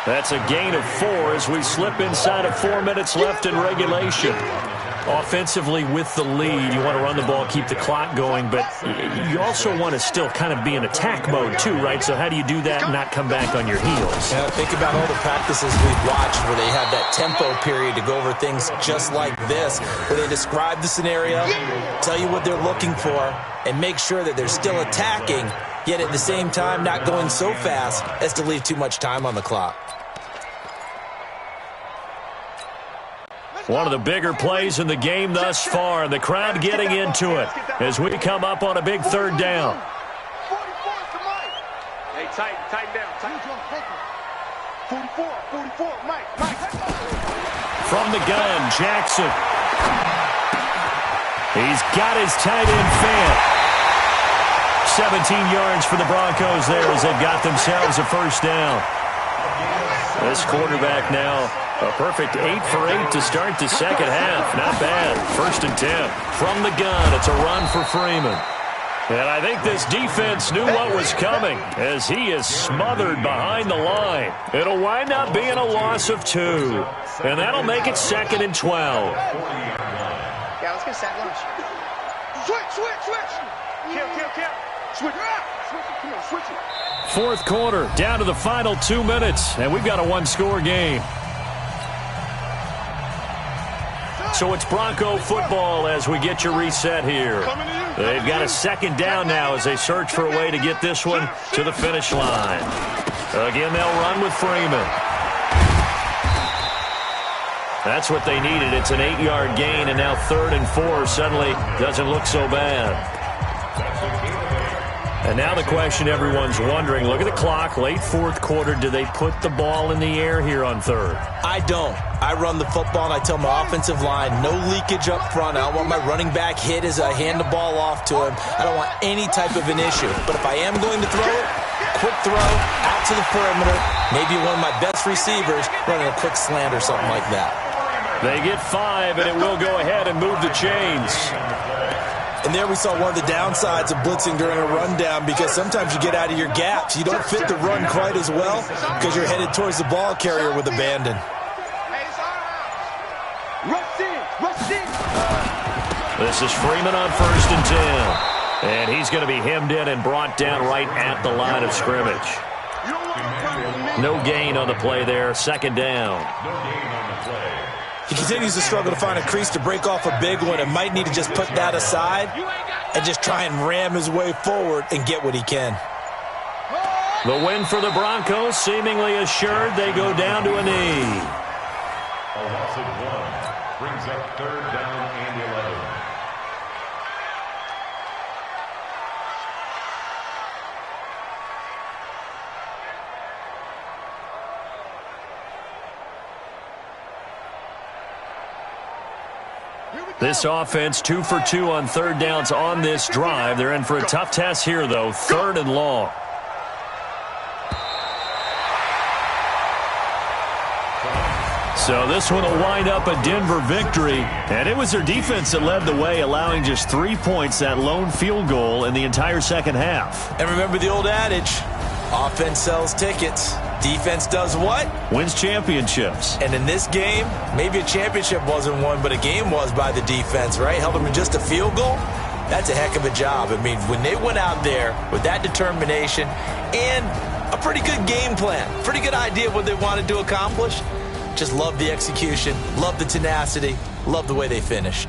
Speaker 2: That's a gain of 4 as we slip inside of 4 minutes left in regulation. Offensively with the lead, you want to run the ball, keep the clock going, but you also want to still kind of be in attack mode too, right? So how do you do that and not come back on your heels?
Speaker 3: Yeah, think about all the practices we've watched where they have that tempo period to go over things just like this, where they describe the scenario, tell you what they're looking for, and make sure that they're still attacking, yet at the same time not going so fast as to leave too much time on the clock.
Speaker 2: One of the bigger plays in the game thus far, and the crowd getting into it as we come up on a big 3rd down.
Speaker 4: Hey, tighten down. 44, Mike.
Speaker 2: From the gun, Jackson. He's got his tight end Fant. 17 yards for the Broncos there as they've got themselves a first down. This quarterback now, a perfect 8 for 8 to start the second half. Not bad. 1st and 10. From the gun, it's a run for Freeman. And I think this defense knew what was coming as he is smothered behind the line. It'll wind up being a loss of 2. And that'll make it 2nd and 12.
Speaker 5: Yeah, let's get sack lunch.
Speaker 4: Switch. Kill. Switch. Come on, switch it.
Speaker 2: 4th quarter, down to the final 2 minutes, and we've got a 1-score game. So it's Bronco football as we get your reset here. They've got a 2nd down now as they search for a way to get this one to the finish line. Again, they'll run with Freeman. That's what they needed. It's an 8-yard gain, and now 3rd and 4 suddenly doesn't look so bad. And now the question everyone's wondering, look at the clock, late 4th quarter, do they put the ball in the air here on 3rd?
Speaker 3: I don't. I run the football, and I tell my offensive line, no leakage up front. I don't want my running back hit as I hand the ball off to him. I don't want any type of an issue. But if I am going to throw it, quick throw, out to the perimeter, maybe one of my best receivers running a quick slant or something like that.
Speaker 2: They get 5, and it will go ahead and move the chains.
Speaker 3: And there we saw one of the downsides of blitzing during a rundown, because sometimes you get out of your gaps. You don't fit the run quite as well because you're headed towards the ball carrier with abandon.
Speaker 4: Rush in.
Speaker 2: This is Freeman on 1st and 10. And he's going to be hemmed in and brought down right at the line of scrimmage. No gain on the play there. Second down.
Speaker 6: No gain on the play.
Speaker 3: He continues to struggle to find a crease to break off a big one and might need to just put that aside and just try and ram his way forward and get what he can.
Speaker 2: The win for the Broncos seemingly assured. They go down to a knee.
Speaker 6: A loss of 1 brings up third down and 11.
Speaker 2: This offense 2 for 2 on third downs on this drive. They're in for a tough test here, though. 3rd and long. So this one will wind up a Denver victory. And it was their defense that led the way, allowing just 3 points, that lone field goal in the entire second half.
Speaker 3: And remember the old adage, offense sells tickets. Defense does what?
Speaker 2: Wins championships.
Speaker 3: And in this game, maybe a championship wasn't won, but a game was by the defense, right? Held them to just a field goal. That's a heck of a job. I mean, when they went out there with that determination and a pretty good game plan, pretty good idea of what they wanted to accomplish, just love the execution, love the tenacity, love the way they finished.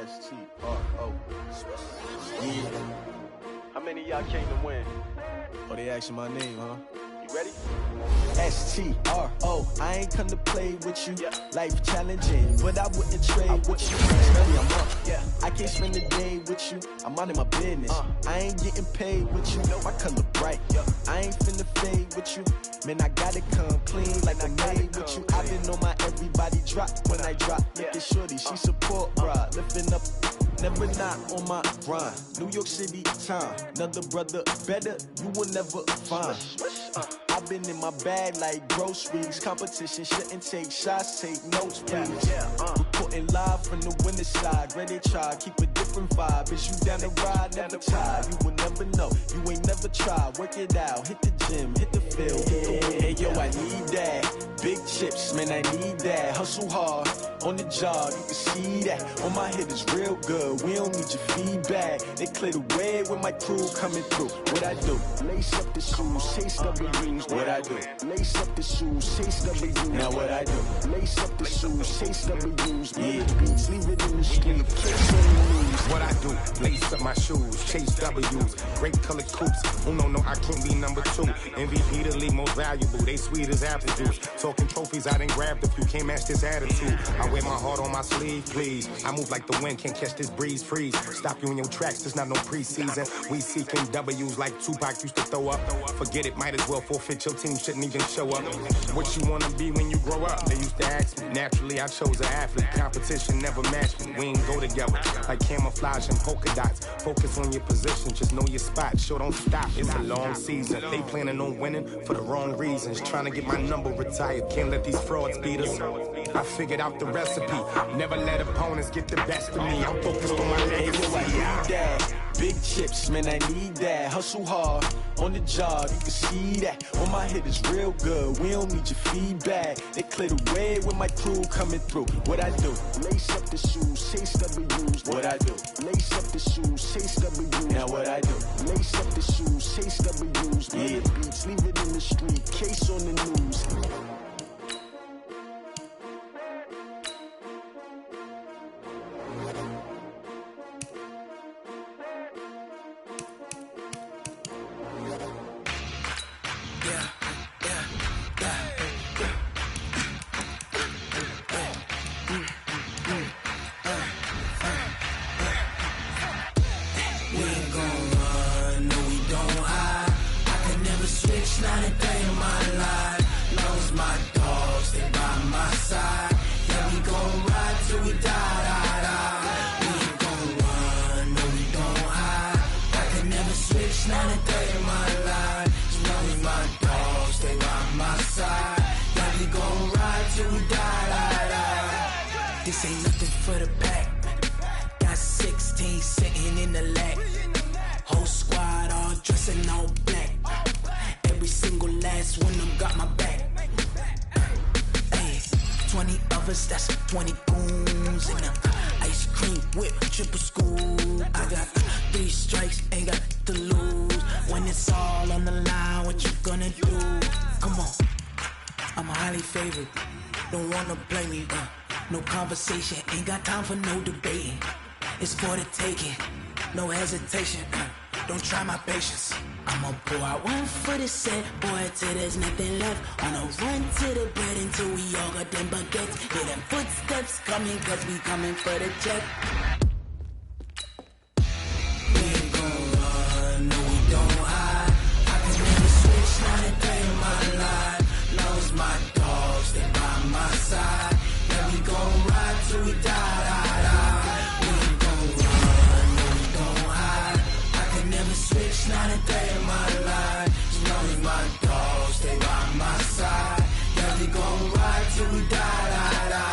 Speaker 4: S-T-R-O. Yeah. How many of y'all came to win? Oh, they asking my name, huh? You ready? S-T-R-O. I ain't come to play with you. Life challenging, but I wouldn't trade with you. Study, I'm up. I can't spend a day with you. I'm minding my business. I ain't getting paid with you. My color bright. I ain't finna fade with you. Man, I gotta come clean like I made with you. I've been on my everybody drop when I drop. Look at shorty, she support, bruh. Lifting up. Never not on my grind. New York City time. Another brother better, you will never find. I've been in my bag like groceries. Competition shouldn't take shots, take notes, please. Reporting live from the winning side. Ready to try, keep a different vibe. Is you down the ride, never tired. You will never know, you ain't never tried. Work it out, hit the gym, hit the field, hit the wind. Hey yo, I need that. Big chips, man, I need that. Hustle hard, on the job, you can see that. On my head is real good, we don't need your feedback. They clear the way with my crew coming through. What I do? Lace up the shoes, chase W's. What I do? Lace up the shoes, chase W's. Now what I do? Lace up the shoes, chase W's. Yeah, beats, leave it in the street, case on the news.
Speaker 7: What I do? Lace up my shoes, chase W's. Great colored coops. Oh no, I can't be number 2. MVP the league most valuable. They sweet as apple juice. Talking trophies, I done grabbed a few. Can't match this attitude. I wear my heart on my sleeve, please. I move like the wind, can't catch this breeze, freeze. Stop you in your tracks, there's not no preseason. We seeking W's like Tupac used to throw up. Forget it, might as well forfeit. Your team shouldn't even show up. What you wanna be when you grow up? They used to ask me. Naturally, I chose an athlete. Competition never matched me. We ain't go together like camouflage and polka dots. Focus on your position, just know your spot. Sure, don't stop. It's a long season. They planning on winning for the wrong reasons. Trying to get my number retired. Can't let these frauds beat us. I figured out the recipe. Never let opponents get the best of me. I'm focused on my legacy.
Speaker 4: Big chips, man, I need that. Hustle hard, on the job, you can see that. On my head is real good, we don't need your feedback. They clear the way with my crew coming through. What I do? Lace up the shoes, chase W's. What I do? Lace up the shoes, chase W's. Now what I do? Lace up the shoes, chase W's. Yeah, beats, leave it in the street, case on the news.
Speaker 1: Not a day in my life. Knows my dogs, they by my side. Yeah, we gon' ride till we die, die, die. We ain't gon' run, no, we don't hide. I can never switch, not a day in my life. Knows my dogs, they by my side. Yeah, we gon' ride till we die, die, die. This ain't nothing for the pack. Got 16 sitting in the lap. Whole squad all dressing all black. Every single last one of them got my back. Ay, 20 of
Speaker 8: choppers, that's 20 goons. And ice cream whip, triple scoop. I got 3 strikes, ain't got to lose. When it's all on the line, what you gonna do? Come on, I'm highly favored. Don't wanna play me, no conversation. Ain't got time for no debating. It's for the taking, no hesitation. Don't try my patience. I'ma pour out one for the set, boy, till there's nothing left. On a run to the bread until we all got them baguettes. Hear them footsteps coming, cause we coming for the check. We ain't gon' run, no we don't hide. I can never switch, not a day in my life. Lost my dogs, they by my side. Yeah, we gon' ride till we die, die, die. We ain't gon' run, no we don't hide. I can never switch, not a day in my life. As long as my dogs stay by my side. Yeah, we gon' ride till we die, die, die.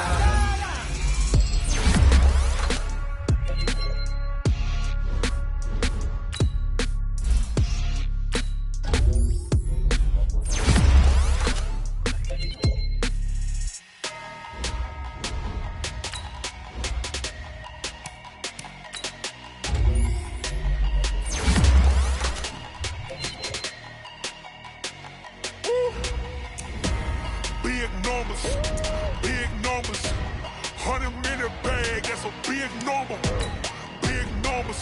Speaker 9: Big numbers, 100 minute bag, that's a big number. Big numbers,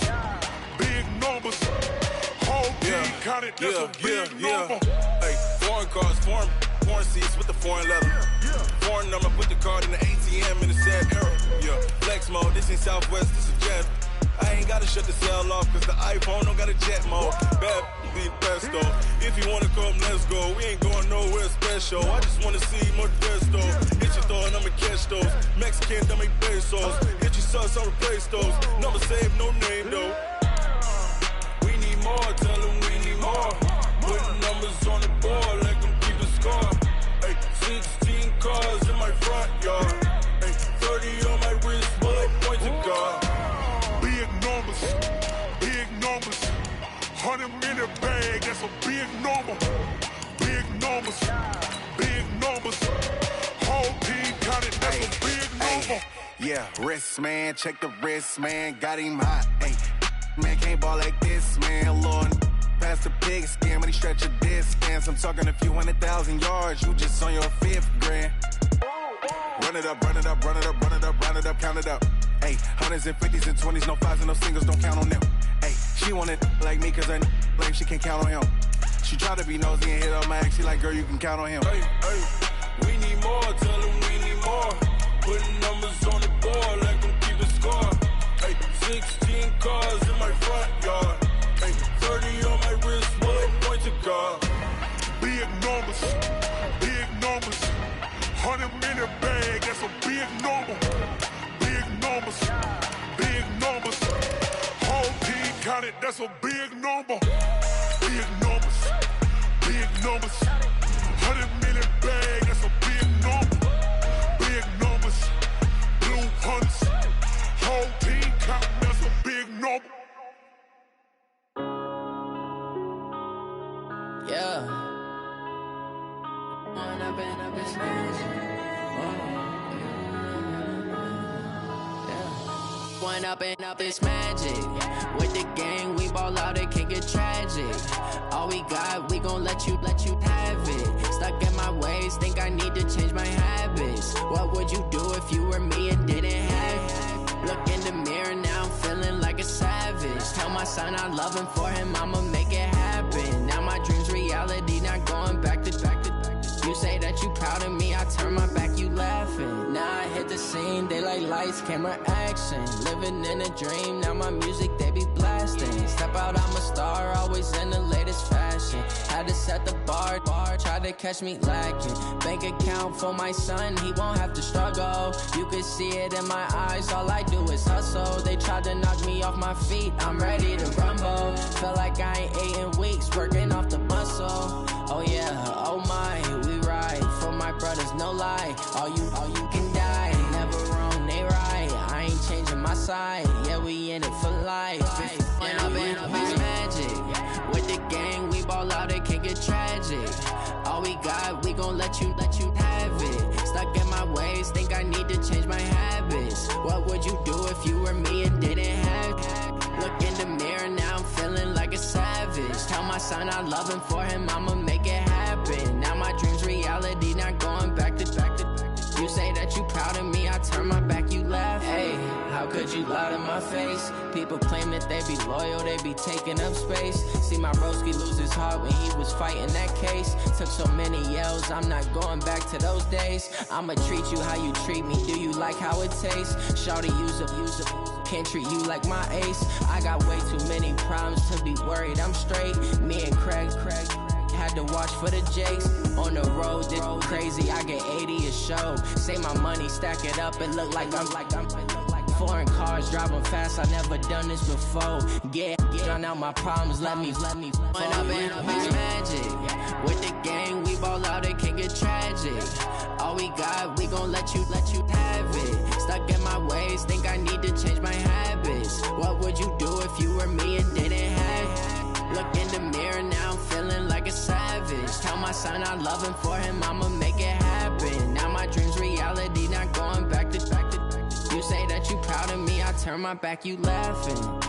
Speaker 9: whole team counted, that's a big number.
Speaker 10: Hey, foreign cars, foreign seats with the foreign leather. Foreign number, put the card in the ATM in the sad era. Yeah, flex mode, this ain't Southwest, this is Jet. I ain't gotta shut the cell off, cause the iPhone don't got a jet mode. Bad be the best though. If you wanna come, let's go. We ain't going nowhere special. I just wanna see more Modesto. Hit your thought, I'ma catch those. Mexican, don't make pesos. Hit your sus, I'll replace those. Number save, no name though. We need more, tell them we need more. Putting numbers on the board, let them keep the score. Hey, 16 cars in my front yard. Hey, 30 on my wrist, bullet point to God.
Speaker 9: Big numbers, 100 minute bag, that's a big number. Big numbers, whole team counted, that's a big number.
Speaker 7: Yeah, wrist man, check the wrist man, got him hot. Ay, man can't ball like this, man. Lord, past the pig skin when he stretch a distance. I'm talking a few 100,000 yards, you just on your 5th grand. Run it up, count it up. Ay, hundreds and 50s and 20s, no 5s and no singles, don't count on them. Ay, she want it like me, cause her lame, she can't count on him. She try to be nosy and hit up my ex, she like, girl, you can count on him.
Speaker 10: Hey, we need more, tell them we need more. Putting numbers on the board, let them keep the score. Hey, 16 cars in my front yard. Hey, 30 on my wrist, bullet point to God.
Speaker 9: Big numbers, 100 minute bag, that's a big number. Big numbers, whole team counted, that's a big number. Big numbers, 100 minute bag, that's a big number. Big numbers, blue hunts, whole team counting, that's a big number.
Speaker 8: Yeah. One up and up, it's magic. With the gang, we ball out, it can get tragic. All we got, we gon' let you have it. Stuck in my ways, think I need to change my habits. What would you do if you were me and didn't have it? Look in the mirror now, I'm feeling like a savage. Tell my son I love him, for him I'ma make it happen. Now my dream's reality, not going back to. You say that you proud of me, I turn my back, you laughing. Now I hit the scene, they like lights, camera, action. Living in a dream, now my music, they be blasting. Step out, I'm a star, always in the latest fashion. Had to set the bar, try to catch me lacking. Bank account for my son, he won't have to struggle. You can see it in my eyes, all I do is hustle. They tried to knock me off my feet, I'm ready to rumble. Felt like I ain't ate in weeks, working off the muscle. Oh yeah, oh my, we ride for my brothers, no lie. All you can die, never wrong, they right. I ain't changing my side, yeah, we in it for life. And up it's magic. With the gang, we ball out, it can get tragic. All we got, we gon' let you have it. Stuck in my ways, ways, think I need to change my habits. What would you do if you were me and didn't have it? Look in the mirror, now I'm feeling like a savage. Tell my son I love him, for him I'ma make it happen. Now my dream's reality, not going back to. You say that you proud of me, I turn my back, you laugh. Hey, how could you lie to my face? People claim that they be loyal, they be taking up space. See my broski lose his heart when he was fighting that case. Took so many yells, I'm not going back to those days. I'ma treat you how you treat me, do you like how it tastes? Shawty, use up, can't treat you like my ace. I got way too many problems to be worried, I'm straight. Me and Craig had to watch for the Jakes. On the road, this crazy, I get 80 a show. Say my money, stack it up, it look like I'm foreign cars, driving fast, I never done this before. Drown out my problems, let me When I've been magic, with the gang, we ball out, it can get tragic. All we got, we gon' let you have it. Stuck in my ways, think I need to change my habits. What would you do if you were me and didn't have it? Look in the mirror, now I'm feeling like a savage. Tell my son I love him, for him I'ma make it happen. Now my dream's reality, not going back to. You say that you proud of me, I turn my back, you laughing.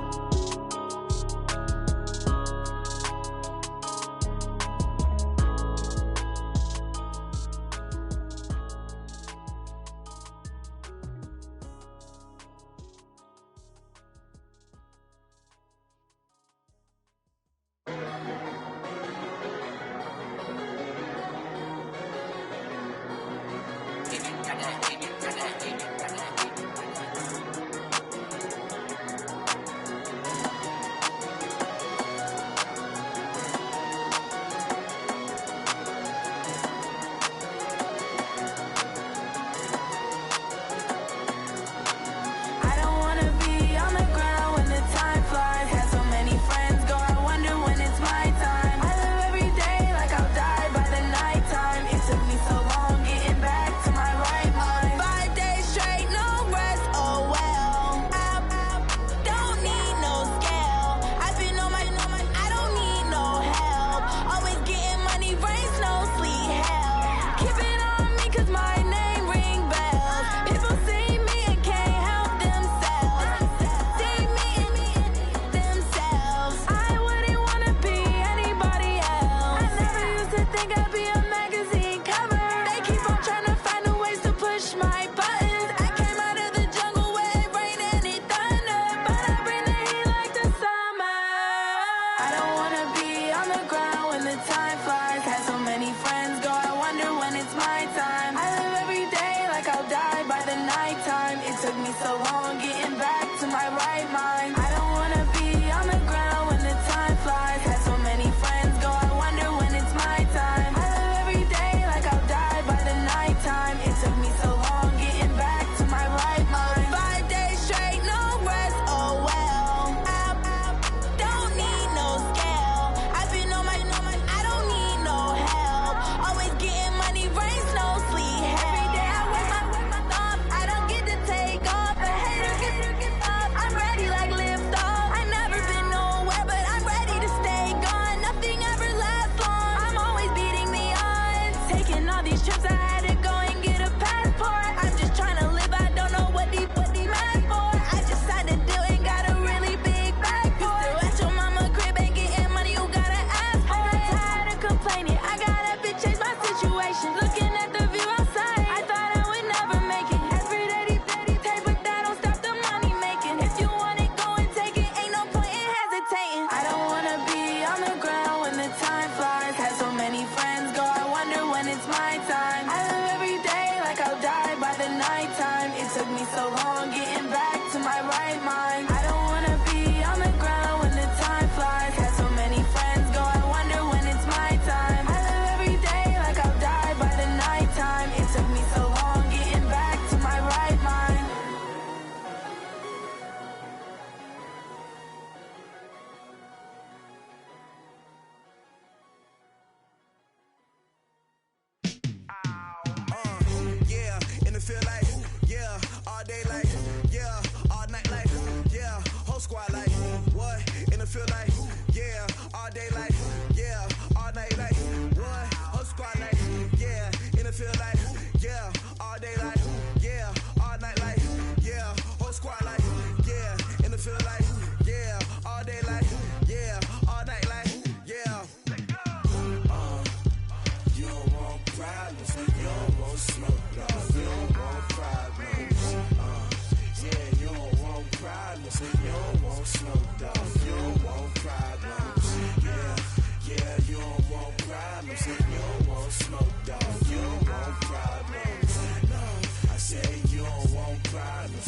Speaker 1: Feel like, yeah, all day like, yeah, all night like, yeah.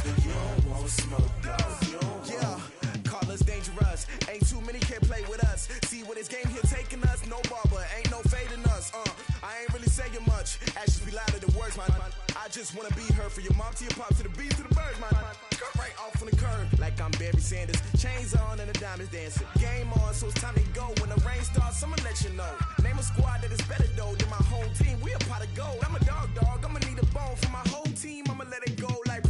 Speaker 1: problems. You don't want smoke, though. Yeah, call us dangerous. Ain't too many can play with us. See where this game here taking us. No barber, ain't no fading us. I ain't really saying much. Actions be louder than words, man. I just wanna be heard from your mom to your pop to the beat to the birds, man. Cut right off on the curb, like I'm Barry Sanders. Chains on and the diamonds dancing. Game on, so it's time to go. When the rain starts, I'ma let you know. Name a squad that is better though than my whole team. We a pot of gold. I'm a dog. I'ma need a bone for my whole team. I'ma let it go like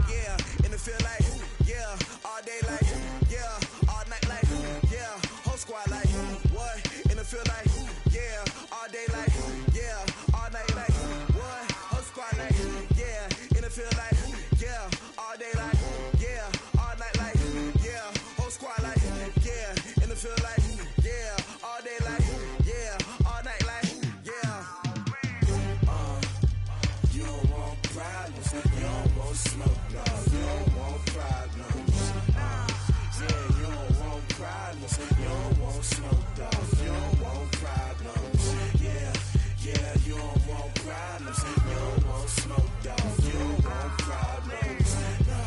Speaker 1: yeah. In the field like yeah. All day like yeah. All night like yeah. Whole squad like what? In the field like yeah. All day like yeah. All night like what? Whole squad like yeah. In the field like yeah. All day like yeah. All night like yeah. Whole squad like yeah. In the field like yeah. All day like yeah. All night like yeah. You don't want problems. You don't want smoke, no. You don't want problems. Yeah, you don't want problems. You don't want smoke, dog. You don't want problems. Yeah, you don't want problems. You don't want smoke, dog. You don't want problems. No,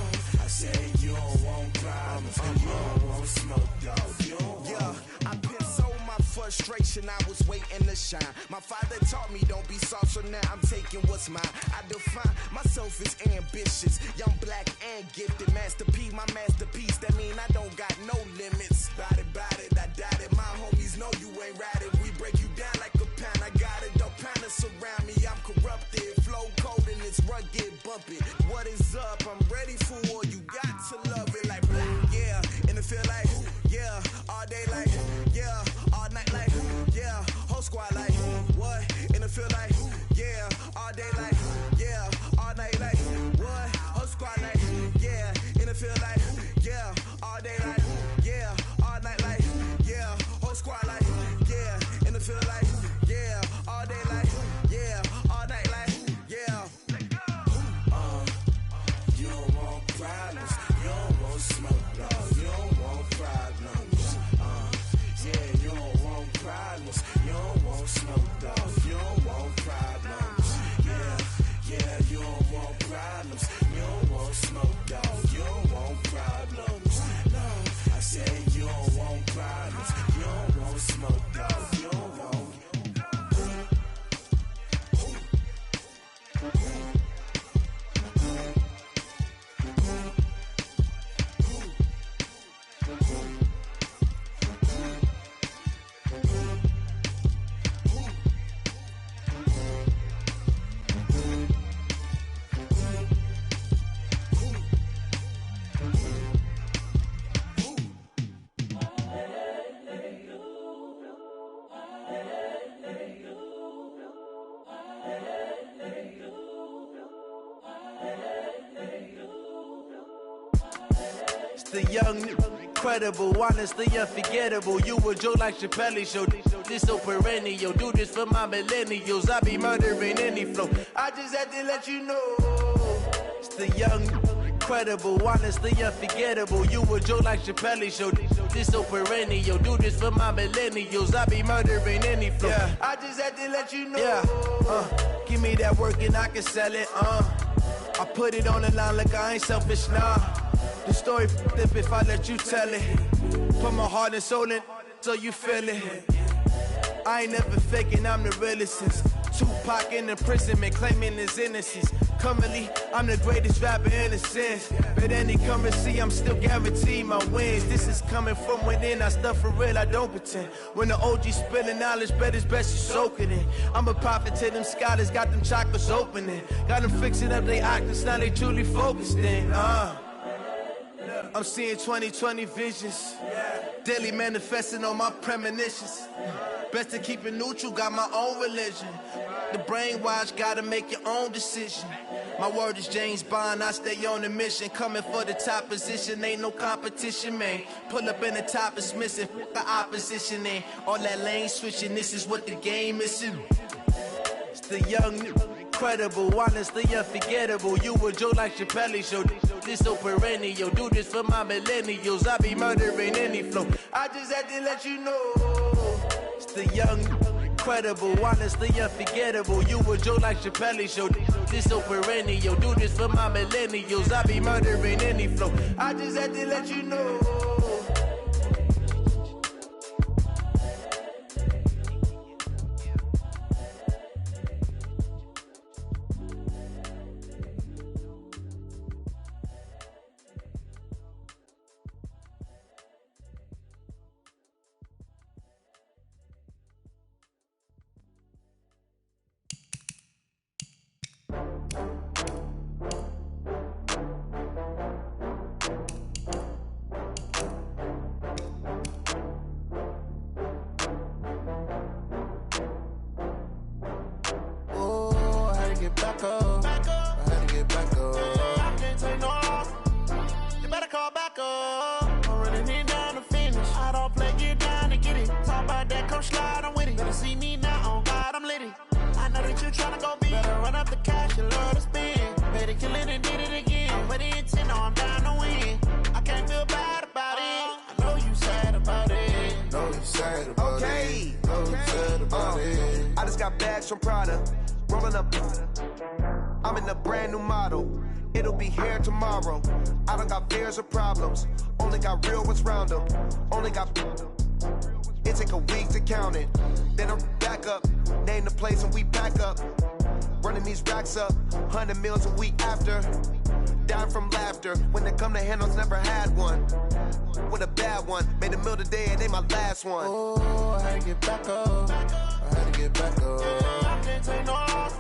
Speaker 1: I say you don't want problems. You don't want smoke, dog. You don't want. Yeah, I pissed so my frustration. I was waiting to shine. My father taught me don't be soft, so now I'm taking what's mine. I define myself as ambitious, young, black, and gifted. Master P, my masterpiece. That mean I don't got no limits. Bout it, I doubt it. My homies know you ain't ratted. We break you down like a pound. I got it, don't pound us around me. I'm corrupted, flow cold and it's rugged, bumpy. What is up? I'm ready for war. You got to love it like yeah. In the field like yeah. All day like yeah. All night like yeah. Whole squad like what? In the field like yeah. All day like yeah. All night like what? Whole squad like yeah. In the field like yeah. All day like yeah. All night like yeah. Whole squad like yeah. In the field like yeah. All day like yeah. All night like yeah. You don't want problems. You don't want smoke, no. You don't want problems. Yeah, you don't want problems. You don't want smoke, dog. You don't want problems. Yeah, you don't want problems. You don't want smoke, dog. You don't want problems. No, I say you don't want problems. You don't want smoke, dog. You don't want.
Speaker 11: The young, incredible, honestly unforgettable. You a joke like Chappelle Show. This so perennial. Do this for my millennials. I be murdering any flow. I just had to let you know. It's the young, incredible, honestly unforgettable. You a joke like Chappelle Show. This so perennial. Do this for my millennials. I be murdering any flow. Yeah. I just had to let you know. Yeah. Give me that work and I can sell it. I put it on the line like I ain't selfish, nah. The story f***ed if I let you tell it. Put my heart and soul in so you feel it. I ain't never faking, I'm the realest since Tupac in imprisonment, claiming his innocence. Currently, I'm the greatest rapper in a sense. But any currency, I'm still guaranteed my wins. This is coming from within, I stuff for real, I don't pretend. When the OG spilling knowledge, bet it's best you soak it in. I'm a prophet to them scholars, got them chakras opening. Got them fixing up their octaves, now they truly focused in. I'm seeing 2020 visions, daily manifesting on my premonitions. Best to keep it neutral, got my own religion. The brainwash, gotta make your own decision. My word is James Bond, I stay on a mission. Coming for the top position, ain't no competition, man. Pull up in the top is missing, the opposition ain't. All that lane switching, this is what the game is. It's the young, incredible, honestly unforgettable. You a joke like Chappelle Show. This so perennial. Do this for my millennials. I be murdering any flow. I just had to let you know. It's the young, incredible, honestly unforgettable. You a joke like Chappelle Show. This so perennial. Do this for my millennials. I be murdering any flow. I just had to let you know.
Speaker 4: I just got bags from Prada, rolling up. I'm in a brand new model. It'll be here tomorrow. I don't got fears or problems. Only got real ones round them. Only got. It take a week to count it. Then I'm back up. Name the place and we back up. Running these racks up. 100 meals a week after. Dying from laughter. When they come to handles, never had one. With a bad one. Made a meal today and they my last one.
Speaker 11: Oh, I had to get back up. I had to get back up. I can't take no loss.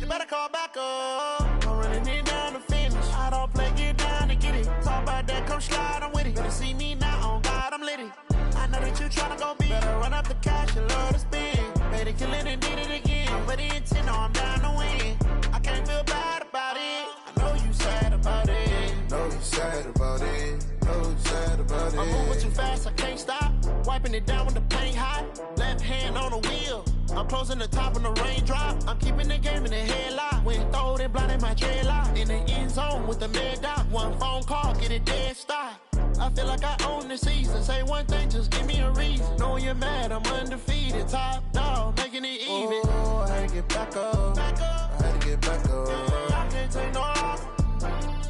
Speaker 11: You better call back up. I'm running it down to finish. I don't play, get down to get it. Talk about that, come slide, I'm with it. Better see me now, on God, I'm litty. I know that you tryna go big. Better run up the cash and love to spend. Made it, kill it, and did it again. But the intent, no, I'm down to win. I can't feel bad about it. I know you sad about it.
Speaker 12: Know you sad about it. Know you sad about it.
Speaker 11: I'm moving too fast, I can't stop. Wiping it down when the paint hot. Left hand on the wheel. I'm closing the top when the raindrop. I'm keeping the game in the headlock. When throwed and blinded my dreadlock. In the end zone with the mad dot. One phone call, get it dead stop. I feel like I own the season. Say one thing, just give me a reason. Knowing you're mad, I'm undefeated. Top dog, making it even.
Speaker 12: Oh, I had to get back up. I had to get back up.
Speaker 11: I can't take no loss.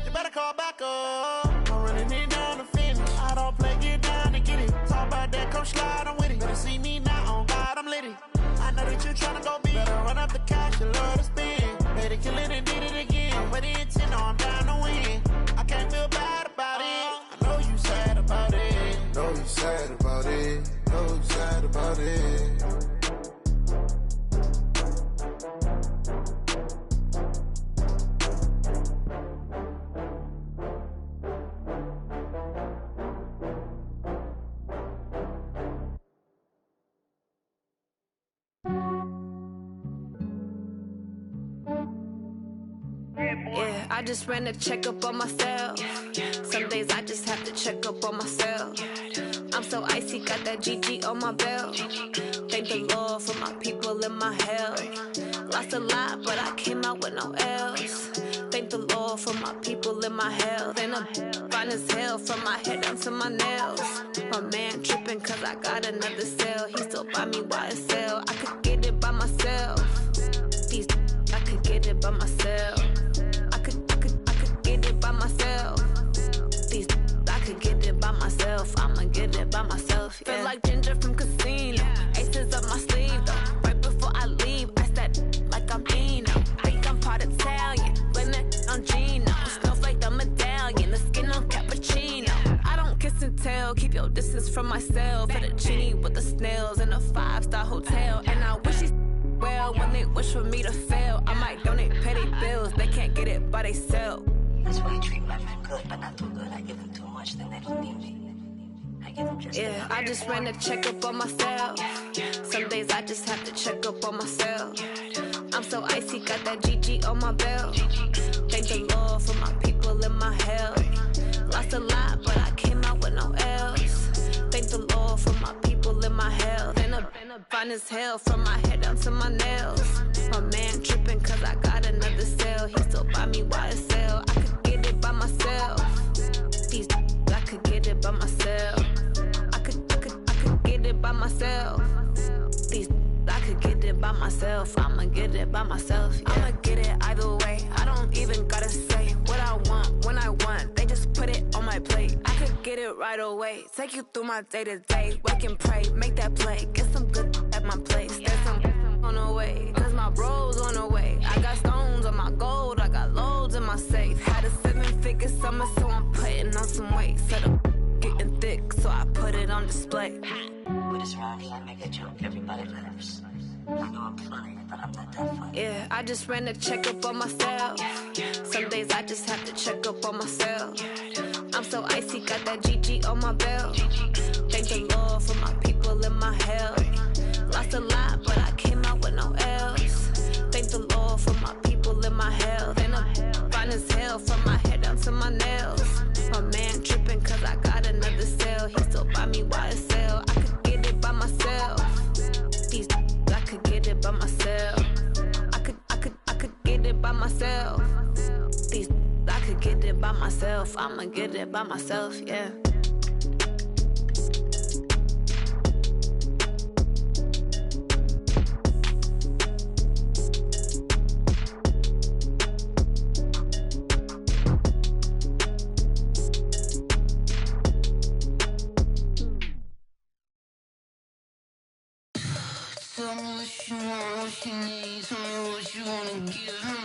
Speaker 11: You better call back up. I'm running it down to finish. I don't play, get down to get it. Talk about that, come slide, I'm with it. Better see me now, on God, I'm litty. I know that you tryna go big. Better run up the cash and love to spend. Made it, kill it, and did it again. But the intent, no, I'm down to win. I can't feel bad about it. I know you sad about it.
Speaker 12: Know you sad about it. Know you sad about it.
Speaker 13: Yeah, I just ran a checkup on myself. Some days I just have to check up on myself. I'm so icy, got that GG on my belt. Thank the Lord for my people and my health. Lost a lot, but I came out with no L's. Thank the Lord for my people and my health. And I'm fine as hell from my head down to my nails. My man tripping cause I got another cell. He still buy me YSL. I could get it by myself. These I could get it by myself. I could get it by myself. These I could get it by myself. I'ma get it by myself. Yeah. Feel like Ginger from Casino. Aces up my sleeve though. Right before I leave, I said like I'm Eno. Think I'm part Italian. Blame it on Gino. Snowflake the medallion. The skin on cappuccino. I don't kiss and tell. Keep your distance from myself. Fettuccine with the snails in a 5-star hotel. And I wish he's well when they wish for me to fail. I might donate petty bills. They can't get it by they sell.
Speaker 14: That's why you treat my men good, but not too good. I give them too much, then they don't need me. I give them just
Speaker 13: yeah, I just ran a checkup on myself. Some days I just have to check up on myself. I'm so icy, got that GG on my belt. Thank the Lord for my people and my health. Lost a lot, but I came out with no L's. Thank the Lord for my people and my health. And I'm fine as hell from my head down to my nails. My man tripping cause I got another cell. He still buy me YSL. I could get it by myself. These I could get it by myself. I could get it by myself. These I myself. I'ma get it by myself. Yeah. I'ma get it either way. I don't even gotta say what I want when I want. They just put it on my plate. I could get it right away. Take you through my day to day. Wake and pray, make that play. Get some good at my place. There's some on the way, cause my bro's on the way. I got stones on my gold, I got loads in my safe. Had a 7-figure summer, so I'm putting on some weight. Said I'm getting thick, so I put it on display.
Speaker 14: With this round here, I make a joke, everybody laughs. I know I'm funny, but I'm not that funny.
Speaker 13: Yeah, I just ran a checkup on myself. Some days I just have to check up on myself. I'm so icy, got that GG on my belt. Thank the Lord for my people in my health. Lost a lot, but I came out with no else. Thank the Lord for my people in my health. And I'm fine as hell from my head down to my nails. My man tripping cause I got another sale. He still buy me YSL. I could get it by myself. These I could get it by myself. I could get it by myself. These I could get it by myself. I'ma get it by myself, yeah.
Speaker 15: Tell me what you want, what you need. Tell me what you wanna give me.